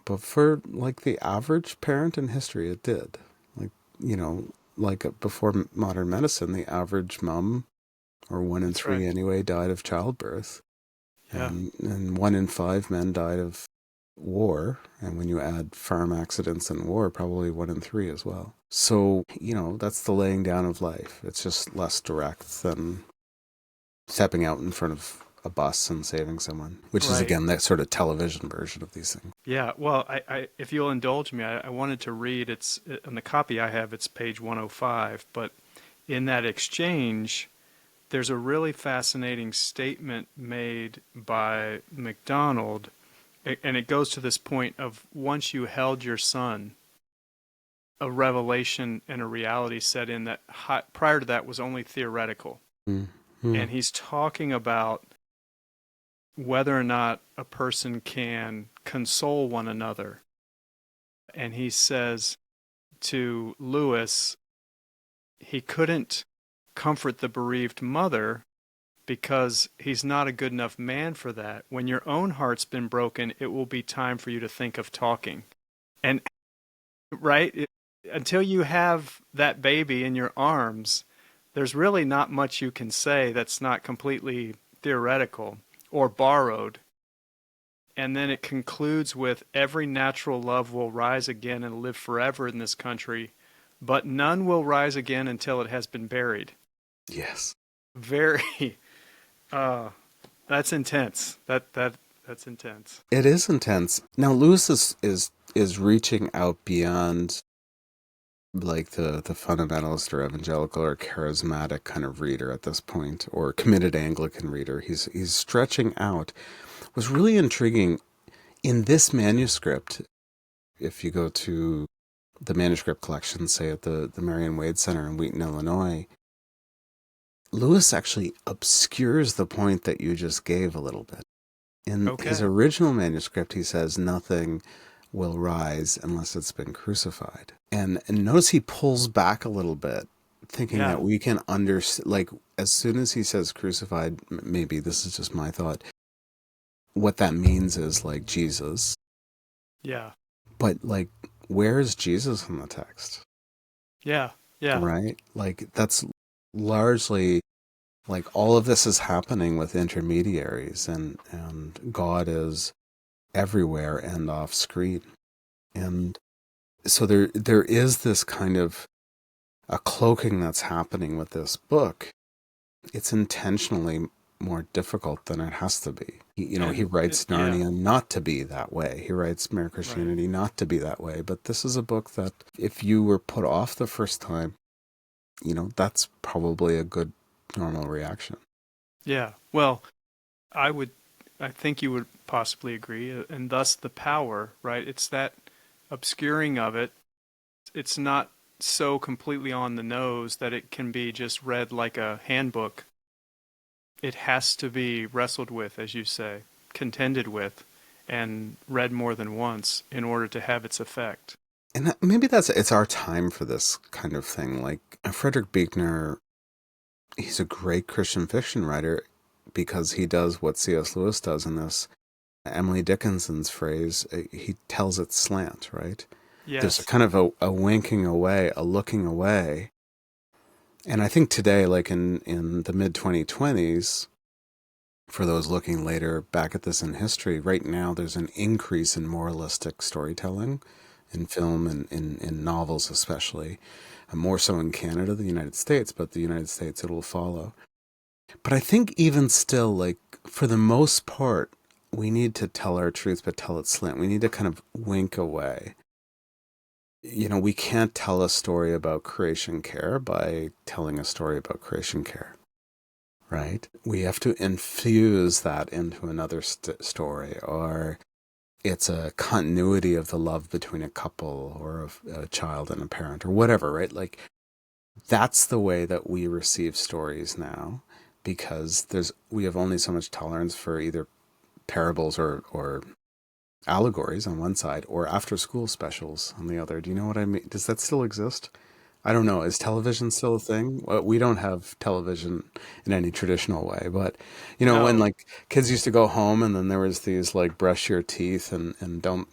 Speaker 1: But for like the average parent in history, it did. Like, before modern medicine, the average mom, or one in
Speaker 2: that's
Speaker 1: three
Speaker 2: right.
Speaker 1: anyway, died of childbirth.
Speaker 2: Yeah,
Speaker 1: And one in five men died of war. And when you add farm accidents and war, probably one in three as well. So, that's the laying down of life. It's just less direct than stepping out in front of a bus and saving someone, which is
Speaker 2: right.
Speaker 1: again that sort of television version of these things.
Speaker 2: Yeah, well, if you'll indulge me, I wanted to read. It's on the copy I have. It's page 105. But in that exchange, there's a really fascinating statement made by MacDonald, and it goes to this point of once you held your son, a revelation and a reality set in that prior to that was only theoretical.
Speaker 1: Mm-hmm.
Speaker 2: And he's talking about whether or not a person can console one another. And he says to Lewis, he couldn't comfort the bereaved mother because he's not a good enough man for that. When your own heart's been broken, it will be time for you to think of talking. And right, until you have that baby in your arms, there's really not much you can say that's not completely theoretical or borrowed. And then it concludes with every natural love will rise again and live forever in this country, but none will rise again until it has been buried.
Speaker 1: Yes.
Speaker 2: Very, uh, that's intense. That's intense.
Speaker 1: It is intense. Now Lewis is reaching out beyond like the fundamentalist or evangelical or charismatic kind of reader at this point, or committed Anglican reader. He's stretching out. What's really intriguing in this manuscript, if you go to the manuscript collection, say at the Marion Wade Center in Wheaton, Illinois, Lewis actually obscures the point that you just gave a little bit. In his
Speaker 2: Okay.
Speaker 1: original manuscript, he says nothing will rise unless it's been crucified. And notice he pulls back a little bit, thinking
Speaker 2: Yeah.
Speaker 1: that we can understand, like, as soon as he says crucified, maybe this is just my thought, what that means is like Jesus.
Speaker 2: Yeah.
Speaker 1: But like, where is Jesus in the text?
Speaker 2: Yeah. Yeah.
Speaker 1: Right? Like, that's largely like all of this is happening with intermediaries, and God is everywhere and off screen. And so there is this kind of a cloaking that's happening with this book. It's intentionally more difficult than it has to be. He writes
Speaker 2: Yeah.
Speaker 1: Narnia not to be that way. He writes Mere
Speaker 2: Right.
Speaker 1: Christianity not to be that way. But this is a book that if you were put off the first time, that's probably a good normal reaction.
Speaker 2: Yeah. Well, I would, I think you would possibly agree, and thus the power, right? It's that obscuring of it. It's not so completely on the nose that it can be just read like a handbook. It has to be wrestled with, as you say, contended with, and read more than once in order to have its effect.
Speaker 1: And maybe it's our time for this kind of thing. Like Frederick Buechner, he's a great Christian fiction writer because he does what C.S. Lewis does in this. Emily Dickinson's phrase, he tells it slant, right? There's a
Speaker 2: Yes.
Speaker 1: kind of a winking away, a looking away. And I think today, like in the mid 2020s, for those looking later back at this in history, right now there's an increase in moralistic storytelling in film and in novels especially, more so in Canada, the United States, but the United States it will follow. But I think even still, like for the most part, we need to tell our truth, but tell it slant. We need to kind of wink away. We can't tell a story about creation care by telling a story about creation care, right? We have to infuse that into another story, or it's a continuity of the love between a couple or of a child and a parent or whatever, right? Like that's the way that we receive stories now because we have only so much tolerance for either parables or allegories on one side or after school specials on the other. Do you know what I mean? Does that still exist? I don't know. Is television still a thing? Well, we don't have television in any traditional way, but when
Speaker 2: No.
Speaker 1: like kids used to go home and then there was these like brush your teeth and don't,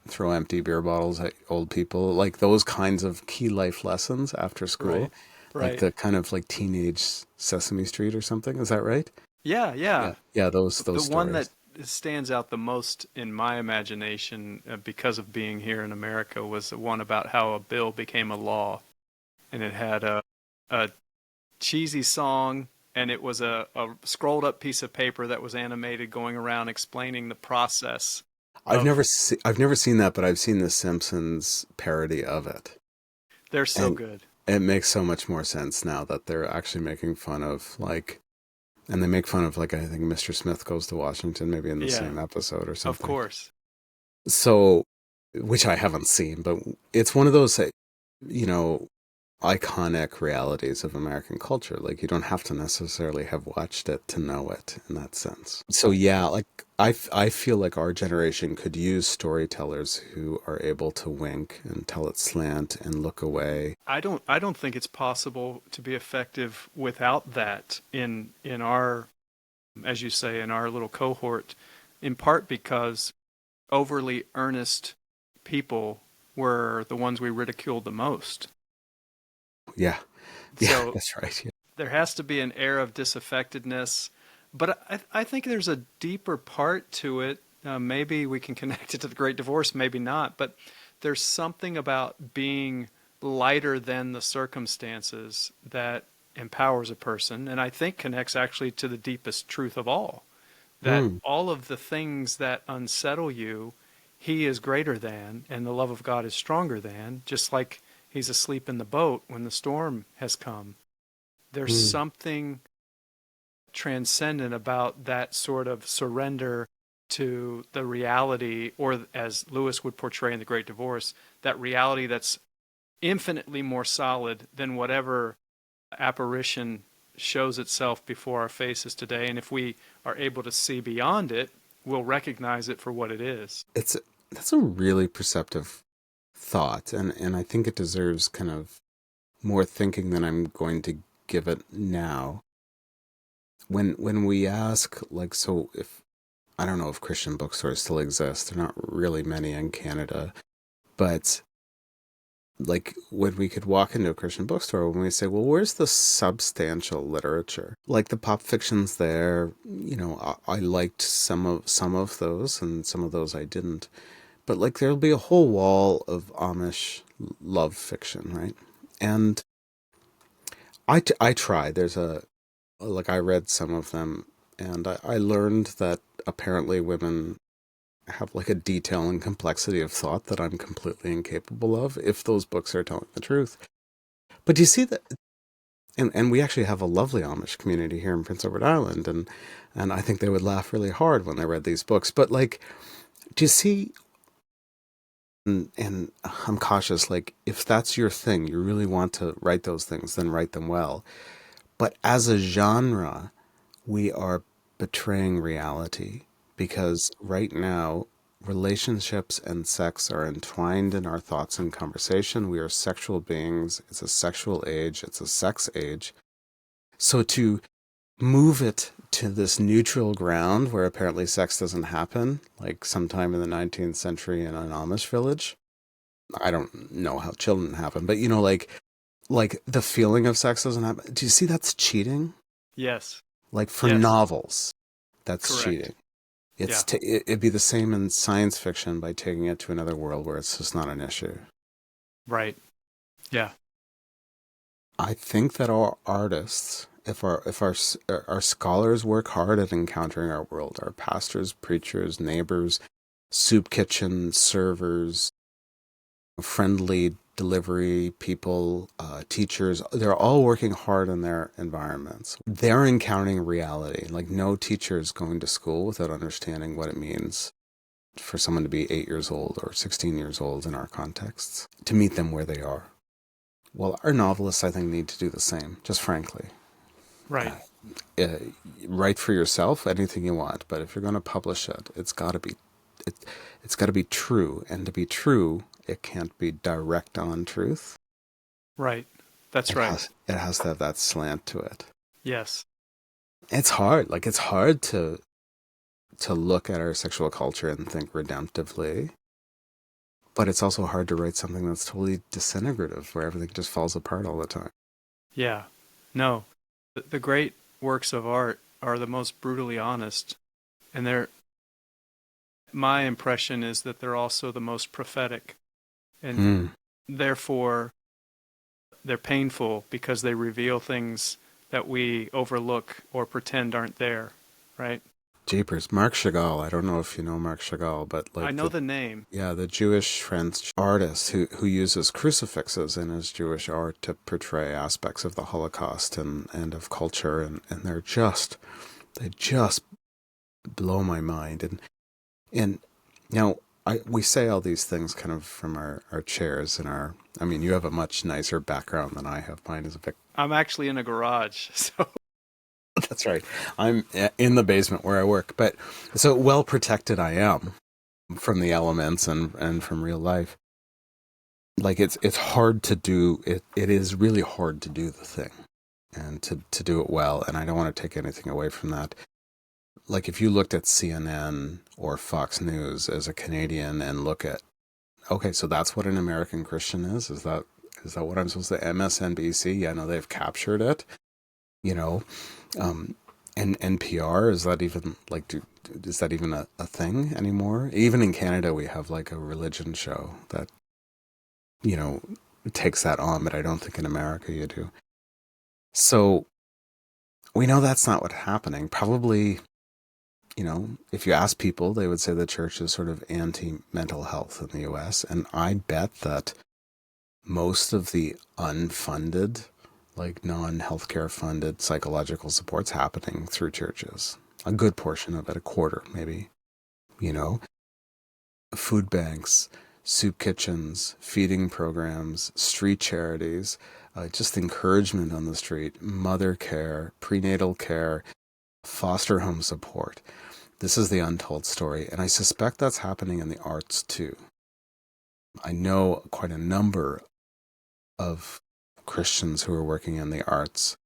Speaker 1: throw empty beer bottles at old people, like those kinds of key life lessons after school,
Speaker 2: Right.
Speaker 1: like
Speaker 2: Right.
Speaker 1: the kind of like teenage Sesame Street or something. Is that right?
Speaker 2: Yeah. Yeah.
Speaker 1: Yeah. Yeah, those
Speaker 2: The one that
Speaker 1: stories.
Speaker 2: stands out the most in my imagination because of being here in America was the one about how a bill became a law, and it had a cheesy song, and it was a scrolled up piece of paper that was animated going around explaining the process of.
Speaker 1: I've never seen that, but I've seen the Simpsons parody of it.
Speaker 2: They're so
Speaker 1: And
Speaker 2: good.
Speaker 1: it makes so much more sense now that they're actually making fun of like, and they make fun of like, I think Mr. Smith Goes to Washington maybe in the
Speaker 2: Yeah,
Speaker 1: same episode or
Speaker 2: of
Speaker 1: something.
Speaker 2: course.
Speaker 1: So, which I haven't seen, but it's one of those, you know, iconic realities of American culture. Like you don't have to necessarily have watched it to know it in that sense. So yeah, like I feel like our generation could use storytellers who are able to wink and tell it slant and look away.
Speaker 2: I don't think it's possible to be effective without that in our, as you say, in our little cohort, in part because overly earnest people were the ones we ridiculed the most.
Speaker 1: Yeah. Yeah,
Speaker 2: So
Speaker 1: that's right. Yeah.
Speaker 2: there has to be an air of disaffectedness, but I think there's a deeper part to it. Maybe we can connect it to the Great Divorce, maybe not, but there's something about being lighter than the circumstances that empowers a person, and I think connects actually to the deepest truth of all, that
Speaker 1: Mm,
Speaker 2: all of the things that unsettle you, he is greater than, and the love of God is stronger than, just like he's asleep in the boat when the storm has come. There's
Speaker 1: mm,
Speaker 2: something transcendent about that sort of surrender to the reality, or as Lewis would portray in The Great Divorce, that reality that's infinitely more solid than whatever apparition shows itself before our faces today. And if we are able to see beyond it, we'll recognize it for what it is.
Speaker 1: it's that's a really perceptive thought, and I think it deserves kind of more thinking than I'm going to give it now. When we ask like, so if I don't know if Christian bookstores still exist. There are not really many in Canada. But like when we could walk into a Christian bookstore, when we say, well, where's the substantial literature? Like the pop fiction's there, I liked some of those, and some of those I didn't. But like there'll be a whole wall of Amish love fiction, right? And I tried. I read some of them, and I learned that apparently women have like a detail and complexity of thought that I'm completely incapable of if those books are telling the truth. But do you see that? And we actually have a lovely Amish community here in Prince Edward Island, and I think they would laugh really hard when they read these books. But like, do you see? And I'm cautious. Like, if that's your thing, you really want to write those things, then write them well. But as a genre, we are betraying reality because right now, relationships and sex are entwined in our thoughts and conversation. We are sexual beings. It's a sexual age. It's a sex age. So to move it to this neutral ground where apparently sex doesn't happen, like sometime in the 19th century in an Amish village, I don't know how children happen, but like the feeling of sex doesn't happen. Do you see that's cheating?
Speaker 2: Yes.
Speaker 1: Like for
Speaker 2: Yes.
Speaker 1: novels, that's
Speaker 2: Correct.
Speaker 1: cheating.
Speaker 2: Yeah.
Speaker 1: It'd be the same in science fiction by taking it to another world where it's just not an issue.
Speaker 2: Right. Yeah.
Speaker 1: I think that our artists, if our scholars work hard at encountering our world, our pastors, preachers, neighbors, soup kitchen servers, friendly delivery people, teachers, they're all working hard in their environments. They're encountering reality. Like no teacher is going to school without understanding what it means for someone to be 8 years old or 16 years old in our contexts, to meet them where they are. Well, our novelists, I think, need to do the same, just frankly.
Speaker 2: Right.
Speaker 1: Uh, Write for yourself anything you want, but if you're going to publish it, it, it's got to be true. And to be true, it can't be direct on truth.
Speaker 2: Right. That's
Speaker 1: It
Speaker 2: right.
Speaker 1: has to have that slant to it.
Speaker 2: Yes.
Speaker 1: It's hard. Like it's hard to look at our sexual culture and think redemptively, but it's also hard to write something that's totally disintegrative, where everything just falls apart all the time.
Speaker 2: Yeah. No. The great works of art are the most brutally honest, and my impression is that they're also the most prophetic, and
Speaker 1: Hmm.
Speaker 2: therefore they're painful because they reveal things that we overlook or pretend aren't there, right?
Speaker 1: Jeepers, Marc Chagall. I don't know if you know Marc Chagall, but
Speaker 2: I
Speaker 1: like
Speaker 2: know the name.
Speaker 1: the Jewish French artist who uses crucifixes in his Jewish art to portray aspects of the Holocaust and of culture, and they just blow my mind. And now we say all these things kind of from our chairs and I mean, you have a much nicer background than I have. Mine is a bit.
Speaker 2: I'm actually in a garage, so
Speaker 1: That's right. I'm in the basement where I work, but so well protected I am from the elements and from real life. Like it's hard to do it. It is really hard to do the thing and to do it well. And I don't want to take anything away from that. Like if you looked at CNN or Fox News as a Canadian and look at, okay, so that's what an American Christian is. Is that what I'm supposed to? MSNBC? Yeah, no, they've captured it. You know, um, and NPR, is that even like is that even a thing anymore? Even in Canada, we have like a religion show that you know takes that on, but I don't think in America you do. So we know that's not what's happening. Probably, if you ask people, they would say the church is sort of anti-mental health in the U.S., and I bet that most of the unfunded, like non-healthcare funded psychological support's happening through churches. A good portion of it, a quarter maybe. You know, food banks, soup kitchens, feeding programs, street charities, just encouragement on the street, mother care, prenatal care, foster home support. This is the untold story, and I suspect that's happening in the arts too. I know quite a number of Christians who are working in the arts.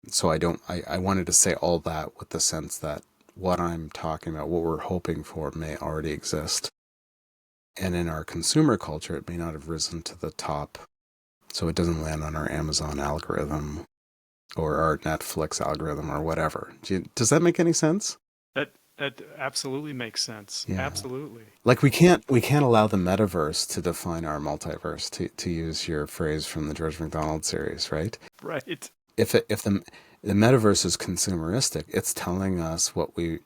Speaker 1: So I wanted to say all that with the sense that what I'm talking about, what we're hoping for, may already exist. And in our consumer culture, it may not have risen to the top. So it doesn't land on our Amazon algorithm or our Netflix algorithm or whatever. Does that make any sense?
Speaker 2: That absolutely makes sense.
Speaker 1: Yeah.
Speaker 2: Absolutely.
Speaker 1: Like we can't allow the metaverse to define our multiverse, to use your phrase from the George MacDonald series, right?
Speaker 2: Right.
Speaker 1: If the metaverse is consumeristic, it's telling us what we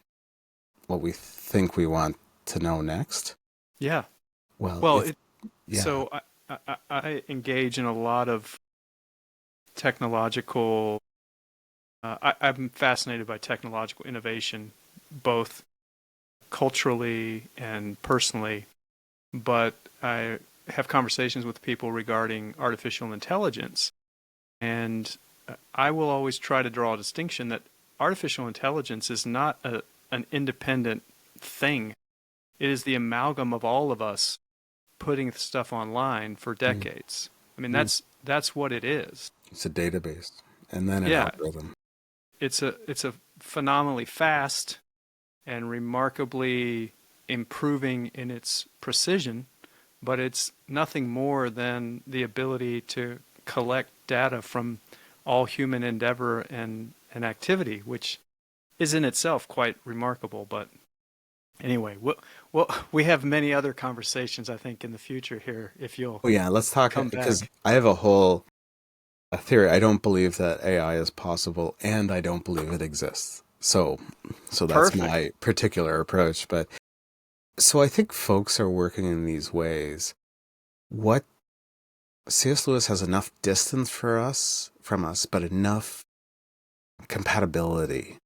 Speaker 1: think we want to know next.
Speaker 2: Yeah.
Speaker 1: Well,
Speaker 2: Well,
Speaker 1: if yeah,
Speaker 2: so I engage in a lot of technological. I'm fascinated by technological innovation, both culturally and personally. But I have conversations with people regarding artificial intelligence, and I will always try to draw a distinction that artificial intelligence is not an independent thing. It is the amalgam of all of us putting stuff online for
Speaker 1: mm,
Speaker 2: decades. I mean,
Speaker 1: mm,
Speaker 2: that's what it is.
Speaker 1: it's a database and then an
Speaker 2: Yeah,
Speaker 1: algorithm.
Speaker 2: it's a phenomenally fast and remarkably improving in its precision, but it's nothing more than the ability to collect data from all human endeavor and activity, which is in itself quite remarkable. But anyway, we have many other conversations, I think, in the future here, if you'll
Speaker 1: Oh yeah, let's talk
Speaker 2: come
Speaker 1: because
Speaker 2: back.
Speaker 1: I have a theory. I don't believe that AI is possible, and I don't believe it exists. So that's
Speaker 2: Perfect.
Speaker 1: my particular approach. But so I think folks are working in these ways. What C.S. Lewis has enough distance from us, but enough compatibility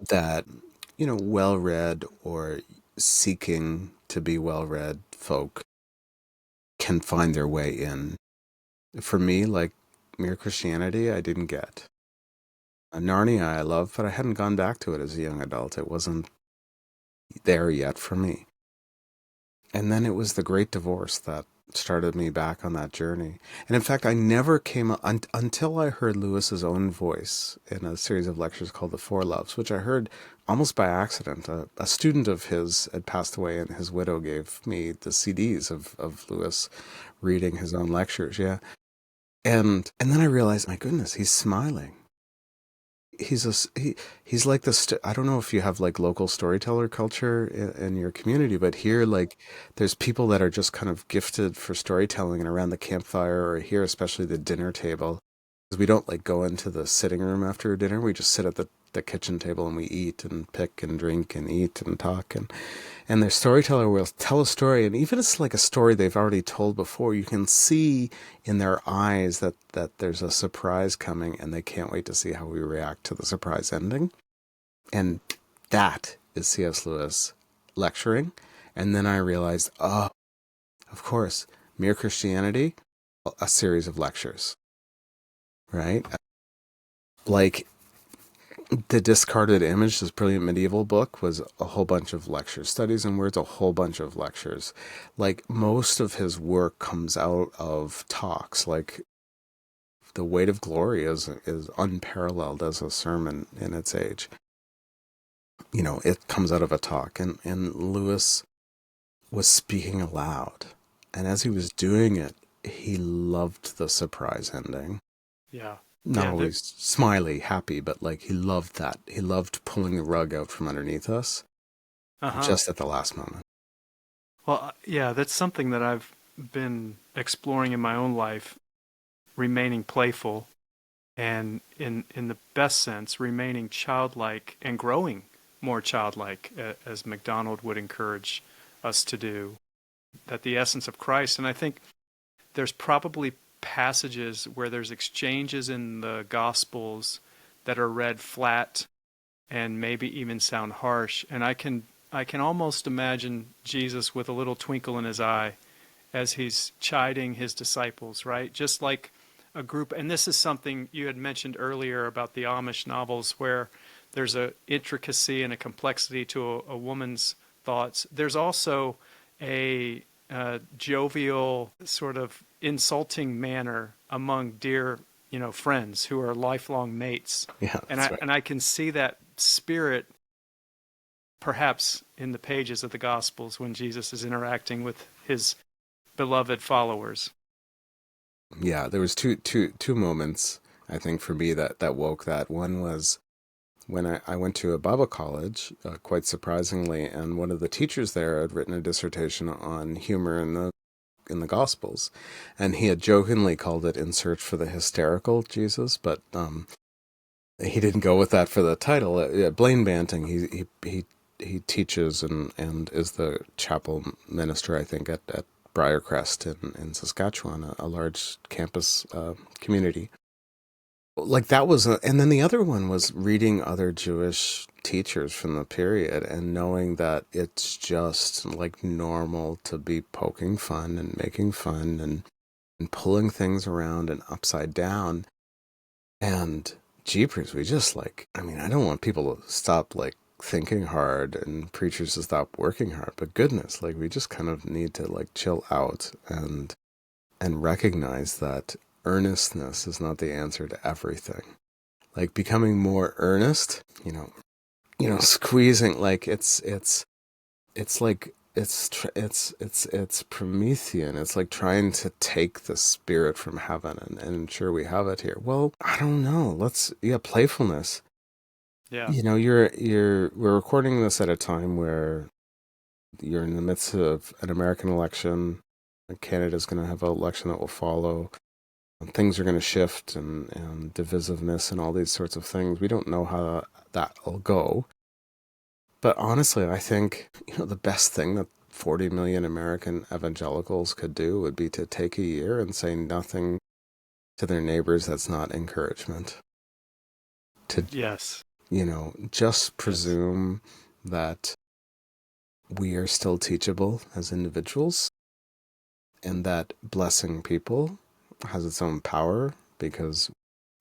Speaker 1: that, well-read or seeking to be well-read folk can find their way in. For me, like Mere Christianity, I didn't get. Narnia, I love, but I hadn't gone back to it as a young adult. It wasn't there yet for me. And then it was the Great Divorce that started me back on that journey. And in fact, I never came until I heard Lewis's own voice in a series of lectures called The Four Loves, which I heard almost by accident. A student of his had passed away, and his widow gave me the CDs of Lewis reading his own lectures. Yeah, and then I realized, my goodness, he's smiling. He's like I don't know if you have like local storyteller culture in your community, but here, like, there's people that are just kind of gifted for storytelling and around the campfire, or here especially the dinner table, because we don't like go into the sitting room after dinner. We just sit at the kitchen table and we eat and pick and drink and eat and talk, and their storyteller will tell a story, and even if it's like a story they've already told before, you can see in their eyes that there's a surprise coming, and they can't wait to see how we react to the surprise ending. And that is C.S. Lewis lecturing. And then I realized, oh, of course, Mere Christianity, a series of lectures, right? Like The Discarded Image, this brilliant medieval book, was a whole bunch of lectures. Studies in Words, a whole bunch of lectures. Like, most of his work comes out of talks. Like, The Weight of Glory is unparalleled as a sermon in its age. It comes out of a talk. And Lewis was speaking aloud. And as he was doing it, he loved the surprise ending.
Speaker 2: Yeah.
Speaker 1: Not
Speaker 2: Yeah.
Speaker 1: always smiley, happy, but like he loved that. He loved pulling the rug out from underneath us
Speaker 2: Uh-huh.
Speaker 1: just at the last moment.
Speaker 2: Well, yeah, that's something that I've been exploring in my own life, remaining playful and in the best sense, remaining childlike and growing more childlike, as MacDonald would encourage us to do. That the essence of Christ, and I think there's probably passages where there's exchanges in the Gospels that are read flat and maybe even sound harsh, and I can almost imagine Jesus with a little twinkle in his eye as he's chiding his disciples, right? Just like a group, and this is something you had mentioned earlier about the Amish novels, where there's a intricacy and a complexity to a woman's thoughts. There's also a jovial, sort of insulting manner among dear, friends who are lifelong mates,
Speaker 1: Yeah,
Speaker 2: and
Speaker 1: that's
Speaker 2: I
Speaker 1: right.
Speaker 2: and I can see that spirit perhaps in the pages of the Gospels when Jesus is interacting with his beloved followers.
Speaker 1: Yeah, there was two moments, I think, for me that woke that. One was when I went to a Bible college, quite surprisingly, and one of the teachers there had written a dissertation on humor in the Gospels, and he had jokingly called it "In Search for the Hysterical Jesus," but he didn't go with that for the title. Blaine Banting, he teaches and is the chapel minister, I think, at Briarcrest in Saskatchewan, a large campus community. Like that was, and then the other one was reading other Jewish teachers from the period and knowing that it's just like normal to be poking fun and making fun and pulling things around and upside down. And jeepers, we just like, I mean, I don't want people to stop like thinking hard and preachers to stop working hard, but goodness, like we just kind of need to like chill out and recognize that earnestness is not the answer to everything. Like becoming more earnest, squeezing, like it's like it's Promethean. It's like trying to take the spirit from heaven and ensure we have it here. Well, I don't know. Playfulness.
Speaker 2: Yeah.
Speaker 1: We're recording this at a time where you're in the midst of an American election. Canada's going to have an election that will follow. Things are going to shift and divisiveness and all these sorts of things. We don't know how that will go. But honestly, I think, the best thing that 40 million American evangelicals could do would be to take a year and say nothing to their neighbors that's not encouragement.
Speaker 2: Yes.
Speaker 1: Just presume that we are still teachable as individuals and that blessing people has its own power because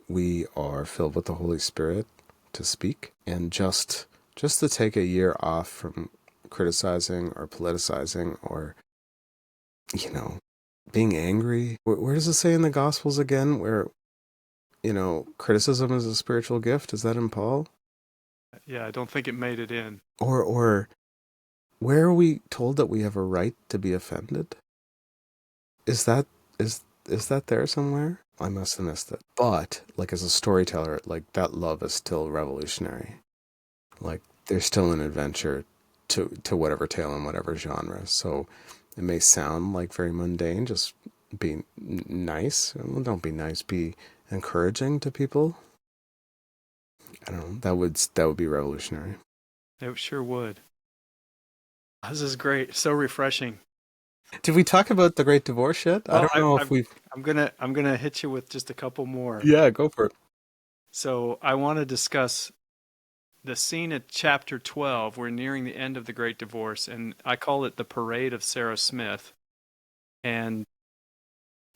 Speaker 1: we are filled with the Holy Spirit to speak, and just to take a year off from criticizing or politicizing or being angry. Where does it say in the Gospels again where criticism is a spiritual gift? Is that in Paul?
Speaker 2: Yeah, I don't think it made it in.
Speaker 1: Or where are we told that we have a right to be offended? Is that there somewhere? I must have missed it. But like as a storyteller, like that love is still revolutionary. Like there's still an adventure to whatever tale in whatever genre. So it may sound like very mundane, just be nice. Well, don't be nice, be encouraging to people. I don't know. That would be revolutionary.
Speaker 2: It sure would. This is great. So refreshing.
Speaker 1: Did we talk about the Great Divorce yet?
Speaker 2: Well,
Speaker 1: I don't know if we've.
Speaker 2: I'm gonna hit you with just a couple more.
Speaker 1: Yeah, go for it.
Speaker 2: So I want to discuss the scene at chapter 12. We're nearing the end of the Great Divorce, and I call it the Parade of Sarah Smith. And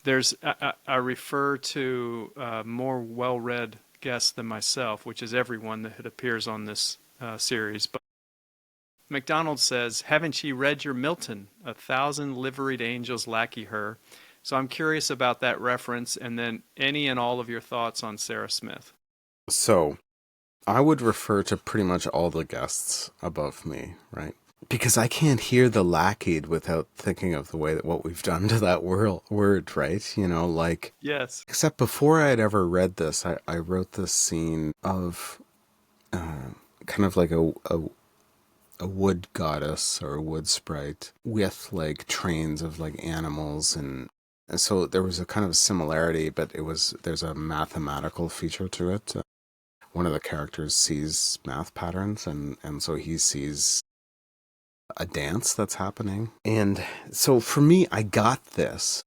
Speaker 2: I refer to more well-read guests than myself, which is everyone that appears on this series. But MacDonald says, "Haven't ye read your Milton? 1,000 liveried angels lackey her." So I'm curious about that reference, and then any and all of your thoughts on Sarah Smith.
Speaker 1: So, I would refer to pretty much all the guests above me, right? Because I can't hear the lackeyed without thinking of the way that what we've done to that word, right? Like...
Speaker 2: Yes.
Speaker 1: Except before I had ever read this, I wrote this scene of kind of like a wood goddess or a wood sprite with like trains of like animals and so there was a kind of similarity, but there's a mathematical feature to it. One of the characters sees math patterns and so he sees a dance that's happening. And so for me, I got this.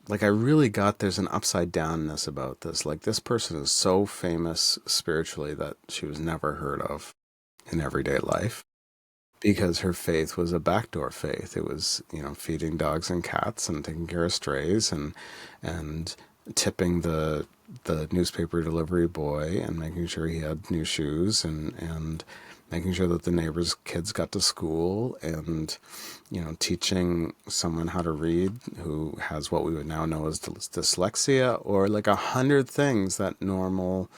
Speaker 1: Like I really got there's an upside downness about this. Like this person is so famous spiritually that she was never heard of in everyday life because her faith was a backdoor faith. It was, feeding dogs and cats and taking care of strays and tipping the newspaper delivery boy and making sure he had new shoes and making sure that the neighbors' kids got to school and, teaching someone how to read who has what we would now know as dyslexia or like 100 things that normal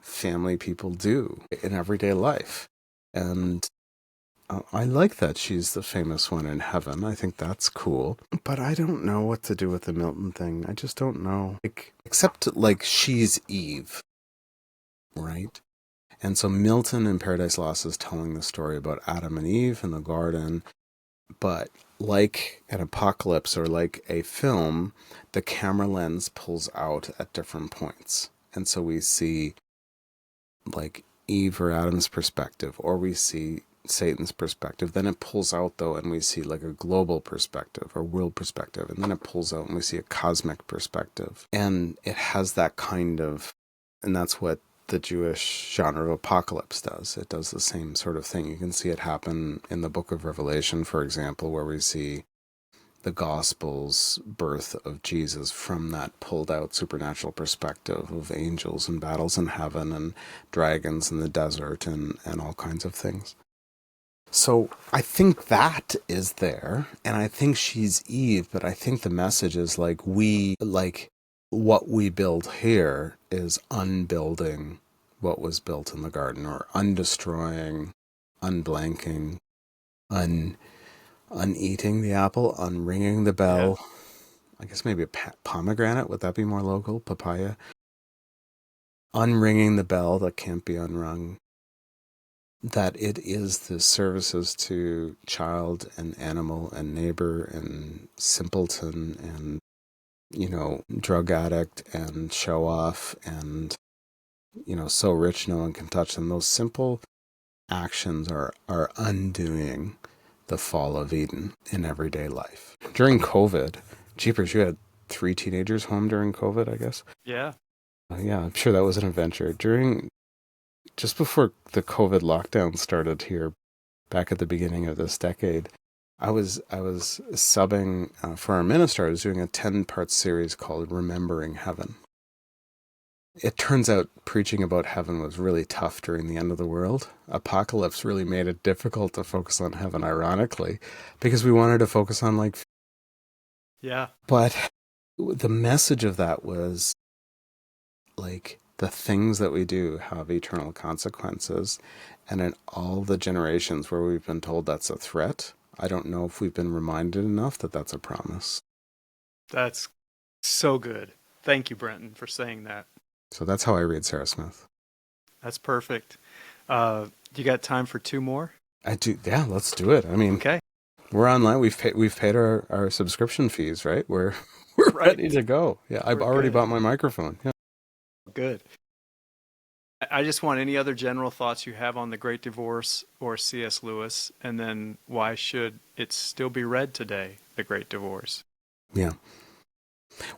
Speaker 1: family people do in everyday life. And I like that she's the famous one in heaven. I think that's cool. But I don't know what to do with the Milton thing. I just don't know. Like, except, like, she's Eve, right? And so Milton in Paradise Lost is telling the story about Adam and Eve in the garden. But like an apocalypse or like a film, the camera lens pulls out at different points. And so we see like Eve or Adam's perspective, or we see Satan's perspective. Then it pulls out though, and we see like a global perspective or world perspective. And then it pulls out and we see a cosmic perspective. And it has that kind of, and that's what the Jewish genre of apocalypse does. It does the same sort of thing. You can see it happen in the book of Revelation, for example, where we see the Gospel's birth of Jesus from that pulled out supernatural perspective of angels and battles in heaven and dragons in the desert and all kinds of things. So I think that is there, and I think she's Eve, but I think the message is like what we build here is unbuilding what was built in the garden, or undestroying, unblanking, uneating the apple, unringing the bell.
Speaker 2: Yeah.
Speaker 1: I guess maybe a pomegranate, would that be more local? Papaya. Unringing the bell that can't be unrung. That it is the services to child and animal and neighbor and simpleton and, drug addict and show off and, so rich no one can touch them. Those simple actions are undoing the fall of Eden in everyday life. During COVID, jeepers, you had 3 teenagers home during COVID, I guess.
Speaker 2: Yeah.
Speaker 1: Yeah, I'm sure that was an adventure. Just before the COVID lockdown started here, back at the beginning of this decade, I was subbing for our minister. I was doing a 10-part series called Remembering Heaven. It turns out preaching about heaven was really tough during the end of the world. Apocalypse really made it difficult to focus on heaven, ironically, because we wanted to focus on
Speaker 2: Yeah.
Speaker 1: But the message of that was like the things that we do have eternal consequences. And in all the generations where we've been told that's a threat, I don't know if we've been reminded enough that that's a promise.
Speaker 2: That's so good. Thank you, Brenton, for saying that.
Speaker 1: So that's how I read Sarah Smith.
Speaker 2: That's perfect. You got time for 2 more?
Speaker 1: I do. Yeah, let's do it. I mean,
Speaker 2: Okay.
Speaker 1: we're online. We've paid our subscription fees, right? We're
Speaker 2: Right.
Speaker 1: ready to go. Yeah, I've already bought my microphone. Yeah.
Speaker 2: Good. I just want any other general thoughts you have on The Great Divorce or C.S. Lewis, and then why should it still be read today, The Great Divorce?
Speaker 1: Yeah.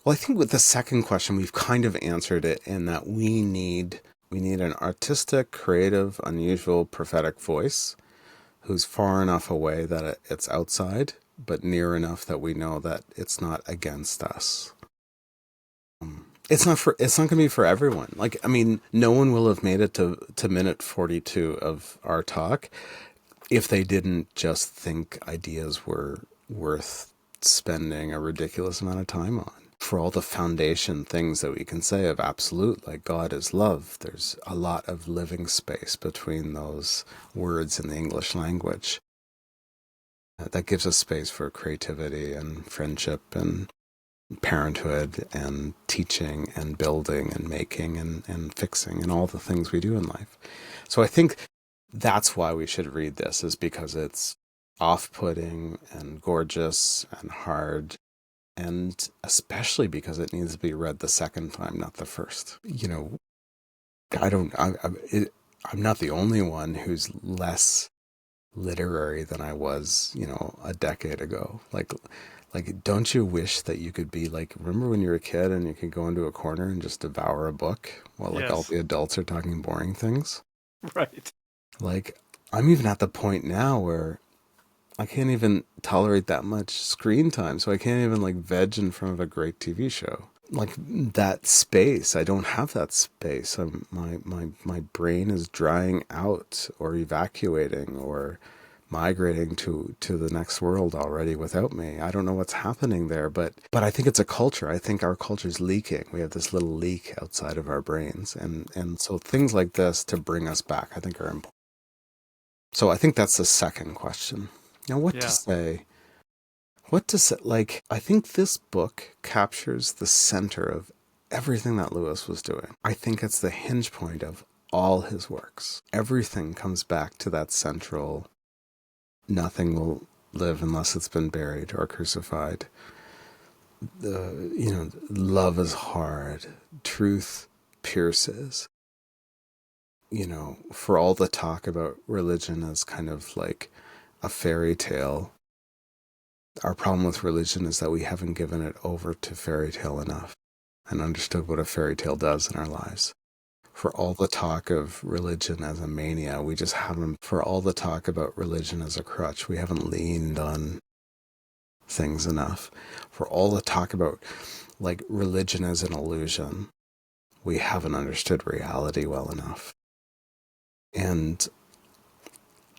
Speaker 1: Well, I think with the second question, we've kind of answered it in that we need an artistic, creative, unusual, prophetic voice who's far enough away that it's outside, but near enough that we know that it's not against us. It's not going to be for everyone. Like, I mean, no one will have made it to minute 42 of our talk if they didn't just think ideas were worth spending a ridiculous amount of time on. For all the foundation things that we can say of absolute, like God is love, there's a lot of living space between those words in the English language. That gives us space for creativity and friendship and parenthood and teaching and building and making and fixing and all the things we do in life. So I think that's why we should read this, is because it's off-putting and gorgeous and hard, and especially because it needs to be read the second time, not the first. I'm not the only one who's less literary than I was, a decade ago. Like, don't you wish that you could be like, remember when you were a kid and you could go into a corner and just devour a book while all
Speaker 2: Yes.
Speaker 1: the adults are talking boring things?
Speaker 2: Right.
Speaker 1: Like, I'm even at the point now where I can't even tolerate that much screen time, so I can't even veg in front of a great TV show. Like that space, I don't have that space. My brain is drying out or evacuating or migrating to the next world already without me. I don't know what's happening there, but I think it's a culture. I think our culture's leaking. We have this little leak outside of our brains, and so things like this to bring us back, I think, are important. So I think that's the second question. Now, what to
Speaker 2: Yeah.
Speaker 1: say? What to say? Like, I think this book captures the center of everything that Lewis was doing. I think it's the hinge point of all his works. Everything comes back to that central, nothing will live unless it's been buried or crucified. Love is hard. Truth pierces. For all the talk about religion as kind of like a fairy tale, our problem with religion is that we haven't given it over to fairy tale enough and understood what a fairy tale does in our lives. For all the talk of religion as a mania, we just haven't, for all the talk about religion as a crutch, we haven't leaned on things enough. For all the talk about like religion as an illusion, we haven't understood reality well enough. And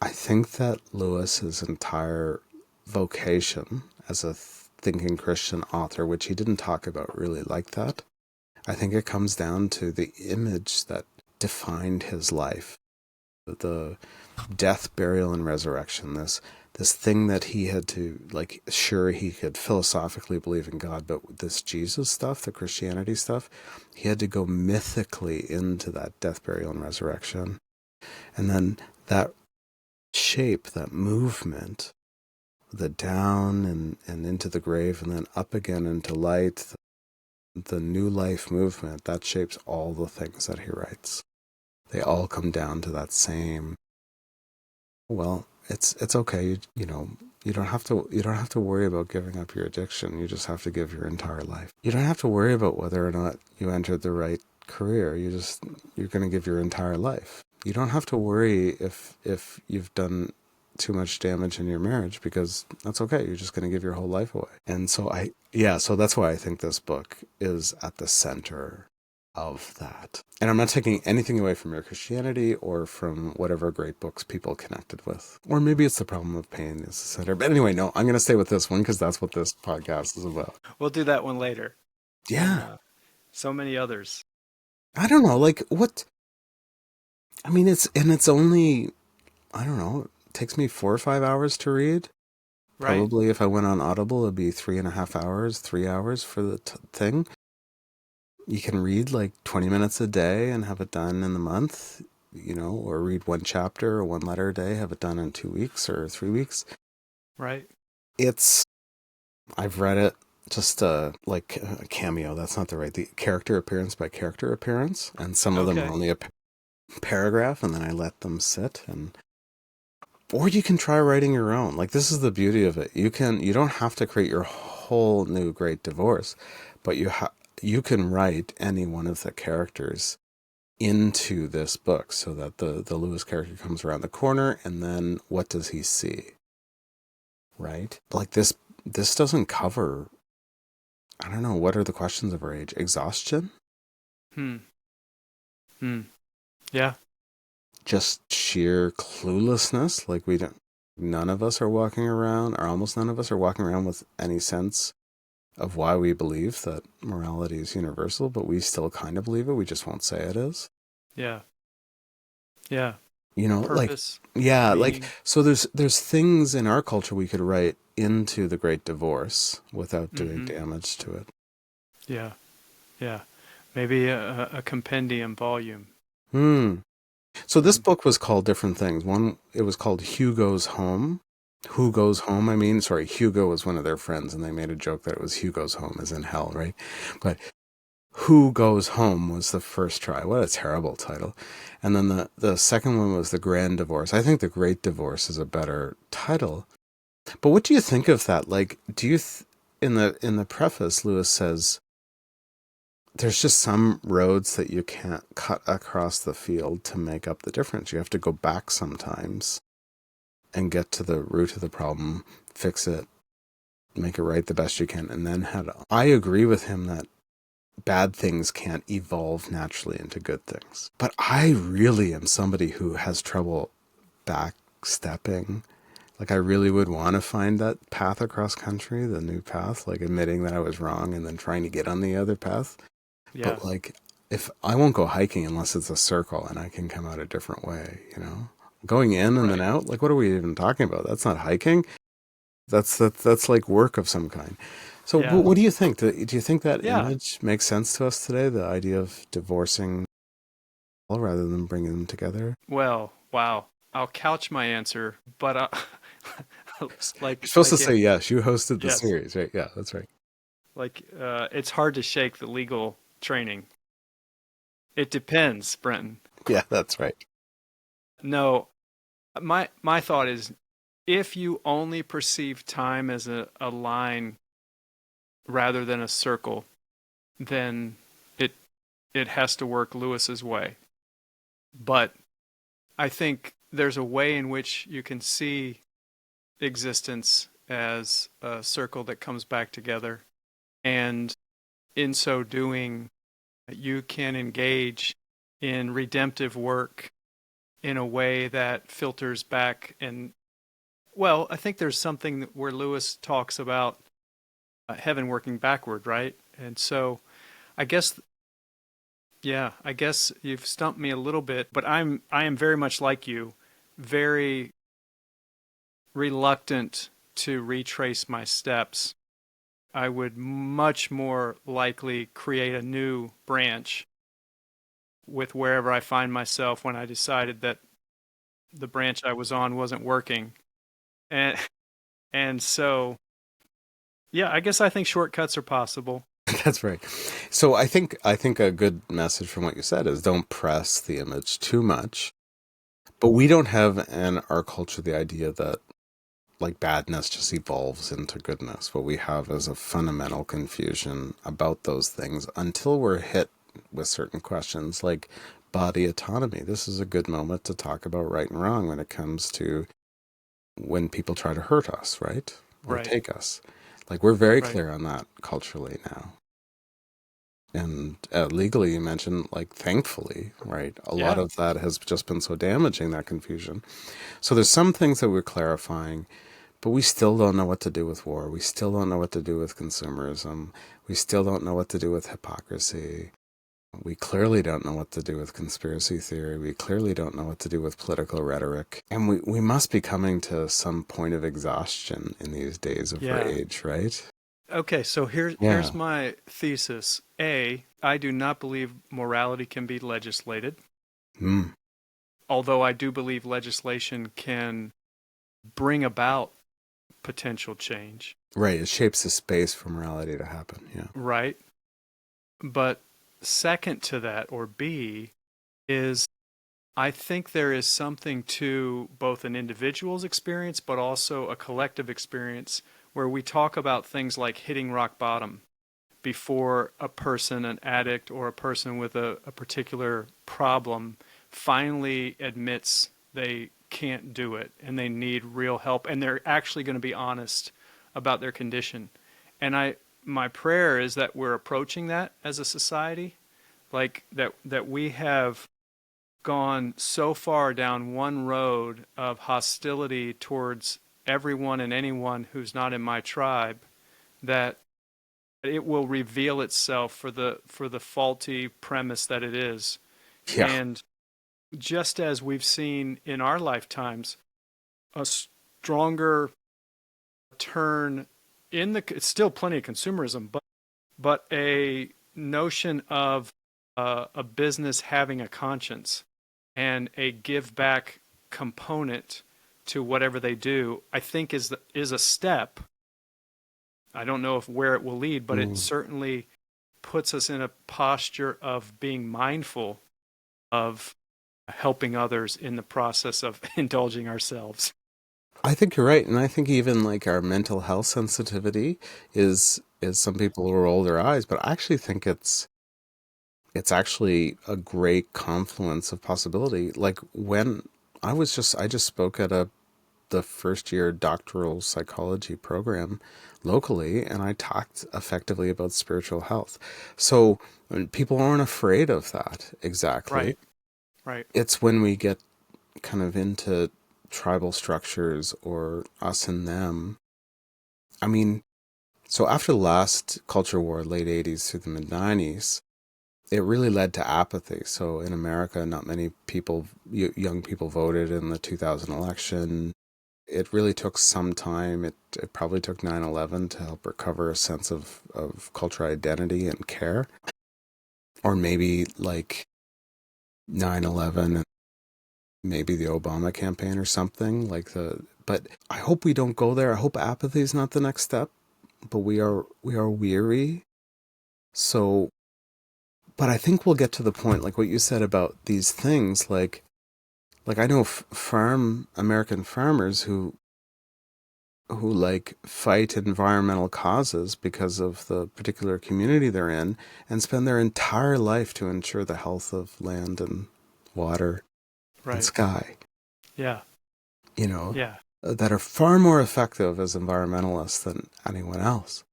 Speaker 1: I think that Lewis's entire vocation as a thinking Christian author, which he didn't talk about really like that, I think it comes down to the image that defined his life. The death, burial, and resurrection, this thing that he had to, like, sure, he could philosophically believe in God, but this Jesus stuff, the Christianity stuff, he had to go mythically into that death, burial, and resurrection. And then that shape, that movement, the down and into the grave and then up again into light, the new life movement, that shapes all the things that he writes. They all come down to that same, well, it's okay, you don't have to worry about giving up your addiction. You just have to give your entire life. You don't have to worry about whether or not you entered the right career. You're going to give your entire life. You don't have to worry if you've done too much damage in your marriage, because that's okay. You're just going to give your whole life away. And so so that's why I think this book is at the center of that. And I'm not taking anything away from your Christianity or from whatever great books people connected with. Or maybe it's the problem of pain is the center. But anyway, no, I'm going to stay with this one because that's what this podcast is about.
Speaker 2: We'll do that one later.
Speaker 1: Yeah.
Speaker 2: And, so many others.
Speaker 1: I don't know, like what, I mean, it's only, I don't know, it takes me 4 or 5 hours to read.
Speaker 2: Right.
Speaker 1: Probably if I went on Audible, it'd be 3.5 hours, 3 hours for the thing. You can read like 20 minutes a day and have it done in the month, or read one chapter or one letter a day, have it done in 2 weeks or 3 weeks.
Speaker 2: Right.
Speaker 1: I've read it just like a cameo. That's not the character appearance by character appearance. And some of them are only a paragraph, and then I let them sit. Or you can try writing your own. Like, this is the beauty of it. You don't have to create your whole new great divorce, but you can write any one of the characters into this book so that the Lewis character comes around the corner, and then what does he see? Right? Like this doesn't cover, I don't know, what are the questions of our age? Exhaustion?
Speaker 2: Yeah.
Speaker 1: Just sheer cluelessness. Like none of us are walking around, or almost none of us are walking around with any sense of why we believe that morality is universal, but we still kind of believe it. We just won't say it is.
Speaker 2: Yeah. Yeah.
Speaker 1: Purpose,
Speaker 2: meaning.
Speaker 1: like, so there's things in our culture we could write into the Great Divorce without doing damage to it.
Speaker 2: Yeah. Yeah. Maybe a compendium volume.
Speaker 1: So this book was called different things. One, it was called Hugo's Home. Who Goes Home? Hugo was one of their friends, and they made a joke that it was Hugo's Home as in hell, right? But Who Goes Home was the first try. What a terrible title. And then the second one was The Grand Divorce. I think The Great Divorce is a better title. But what do you think of that? Like, do you in the preface, Lewis says there's just some roads that you can't cut across the field to make up the difference. You have to go back sometimes and get to the root of the problem, fix it, make it right the best you can, and then head on. I agree with him that bad things can't evolve naturally into good things. But I really am somebody who has trouble backstepping. Like, I really would want to find that path across country, the new path, like admitting that I was wrong and then trying to get on the other path. Yeah. But like, if I won't go hiking unless it's a circle and I can come out a different way, Going in and then
Speaker 2: Right.
Speaker 1: out? Like, what are we even talking about? That's not hiking. That's like work of some kind. So,
Speaker 2: Yeah.
Speaker 1: what do you think? Do you think that
Speaker 2: Yeah.
Speaker 1: image makes sense to us today? The idea of divorcing all rather than bringing them together?
Speaker 2: Well, wow. I'll couch my answer, but
Speaker 1: You're supposed to
Speaker 2: like
Speaker 1: say
Speaker 2: it,
Speaker 1: yes. You hosted the
Speaker 2: yes.
Speaker 1: series, right? Yeah, that's right.
Speaker 2: It's hard to shake the legal training. It depends, Brenton.
Speaker 1: Yeah, that's right.
Speaker 2: No, my thought is if you only perceive time as a line rather than a circle, then it it has to work Lewis's way. But I think there's a way in which you can see existence as a circle that comes back together. And in so doing, you can engage in redemptive work in a way that filters back. And, well, I think there's something where Lewis talks about heaven working backward, right? And so I guess, yeah, I guess you've stumped me a little bit, but I am very much like you, very reluctant to retrace my steps. I would much more likely create a new branch with wherever I find myself when I decided that the branch I was on wasn't working. And and so yeah, I guess I think shortcuts are possible.
Speaker 1: That's right. So I think a good message from what you said is don't press the image too much. But we don't have in our culture the idea that like badness just evolves into goodness. What we have is a fundamental confusion about those things until we're hit with certain questions like body autonomy. This is a good moment to talk about right and wrong when it comes to when people try to hurt us, right? Or
Speaker 2: Right,
Speaker 1: take us. Like we're very
Speaker 2: right.
Speaker 1: clear on that culturally now. And legally, you mentioned, like, thankfully, right? A lot
Speaker 2: Yeah,
Speaker 1: of that has just been so damaging, that confusion. So there's some things that we're clarifying, but we still don't know what to do with war. We still don't know what to do with consumerism. We still don't know what to do with hypocrisy. We clearly don't know what to do with conspiracy theory. We clearly don't know what to do with political rhetoric. And we must be coming to some point of exhaustion in these days of
Speaker 2: yeah.
Speaker 1: rage, right?
Speaker 2: Okay, so here's
Speaker 1: Yeah.
Speaker 2: my thesis. A, I do not believe morality can be legislated,
Speaker 1: Mm.
Speaker 2: although I do believe legislation can bring about potential change,
Speaker 1: Right. It shapes the space for morality to happen. Yeah.
Speaker 2: right? But second to that, or B, is I think there is something to both an individual's experience, but also a collective experience where we talk about things like hitting rock bottom before a person, an addict, or a person with a particular problem finally admits they can't do it and they need real help and they're actually going to be honest about their condition. And my prayer is that we're approaching that as a society, like that we have gone so far down one road of hostility towards everyone and anyone who's not in my tribe that it will reveal itself for the faulty premise that it is.
Speaker 1: Yeah.
Speaker 2: And just as we've seen in our lifetimes, a stronger turn in the it's still plenty of consumerism, but a notion of a business having a conscience and a give back component to whatever they do, I think is a step. I don't know if where it will lead, but it
Speaker 1: Mm.
Speaker 2: certainly puts us in a posture of being mindful of helping others in the process of indulging ourselves.
Speaker 1: I think you're right, and I think even like our mental health sensitivity is some people will roll their eyes, but I actually think it's actually a great confluence of possibility. Like when I just spoke at a the first year doctoral psychology program locally, and I talked effectively about spiritual health. So people aren't afraid of that exactly.
Speaker 2: Right, right,
Speaker 1: It's when we get kind of into tribal structures or us and them. I mean, so after the last culture war, late 80s through the mid 90s, it really led to apathy. So in America, not many people, young people voted in the 2000 election. It really took some time. It probably took 9/11 to help recover a sense of cultural identity and care. Or maybe like 9/11 and maybe the Obama campaign or something like but I hope we don't go there. I hope apathy is not the next step, but we are weary. So, but I think we'll get to the point, like what you said about these things, like I know American farmers who like fight environmental causes because of the particular community they're in and spend their entire life to ensure the health of land and water and
Speaker 2: Right.
Speaker 1: sky,
Speaker 2: Yeah.
Speaker 1: you know,
Speaker 2: Yeah.
Speaker 1: that are far more effective as environmentalists than anyone else.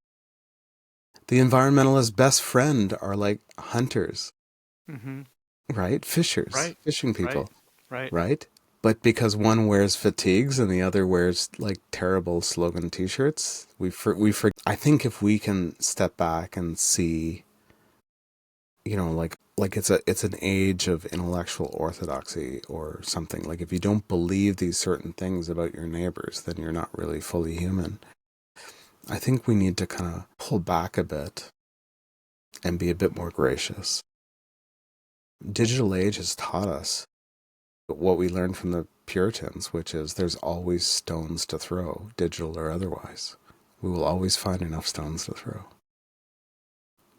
Speaker 1: The environmentalist's best friend are like hunters,
Speaker 2: Mm-hmm.
Speaker 1: right? Fishers,
Speaker 2: Right.
Speaker 1: fishing
Speaker 2: Right.
Speaker 1: people,
Speaker 2: Right.
Speaker 1: right? But because one wears fatigues and the other wears like terrible slogan T-shirts, I think if we can step back and see, like it's an age of intellectual orthodoxy or something. Like if you don't believe these certain things about your neighbors, then you're not really fully human. I think we need to kind of pull back a bit and be a bit more gracious. Digital age has taught us what we learned from the Puritans, which is there's always stones to throw, digital or otherwise. We will always find enough stones to throw.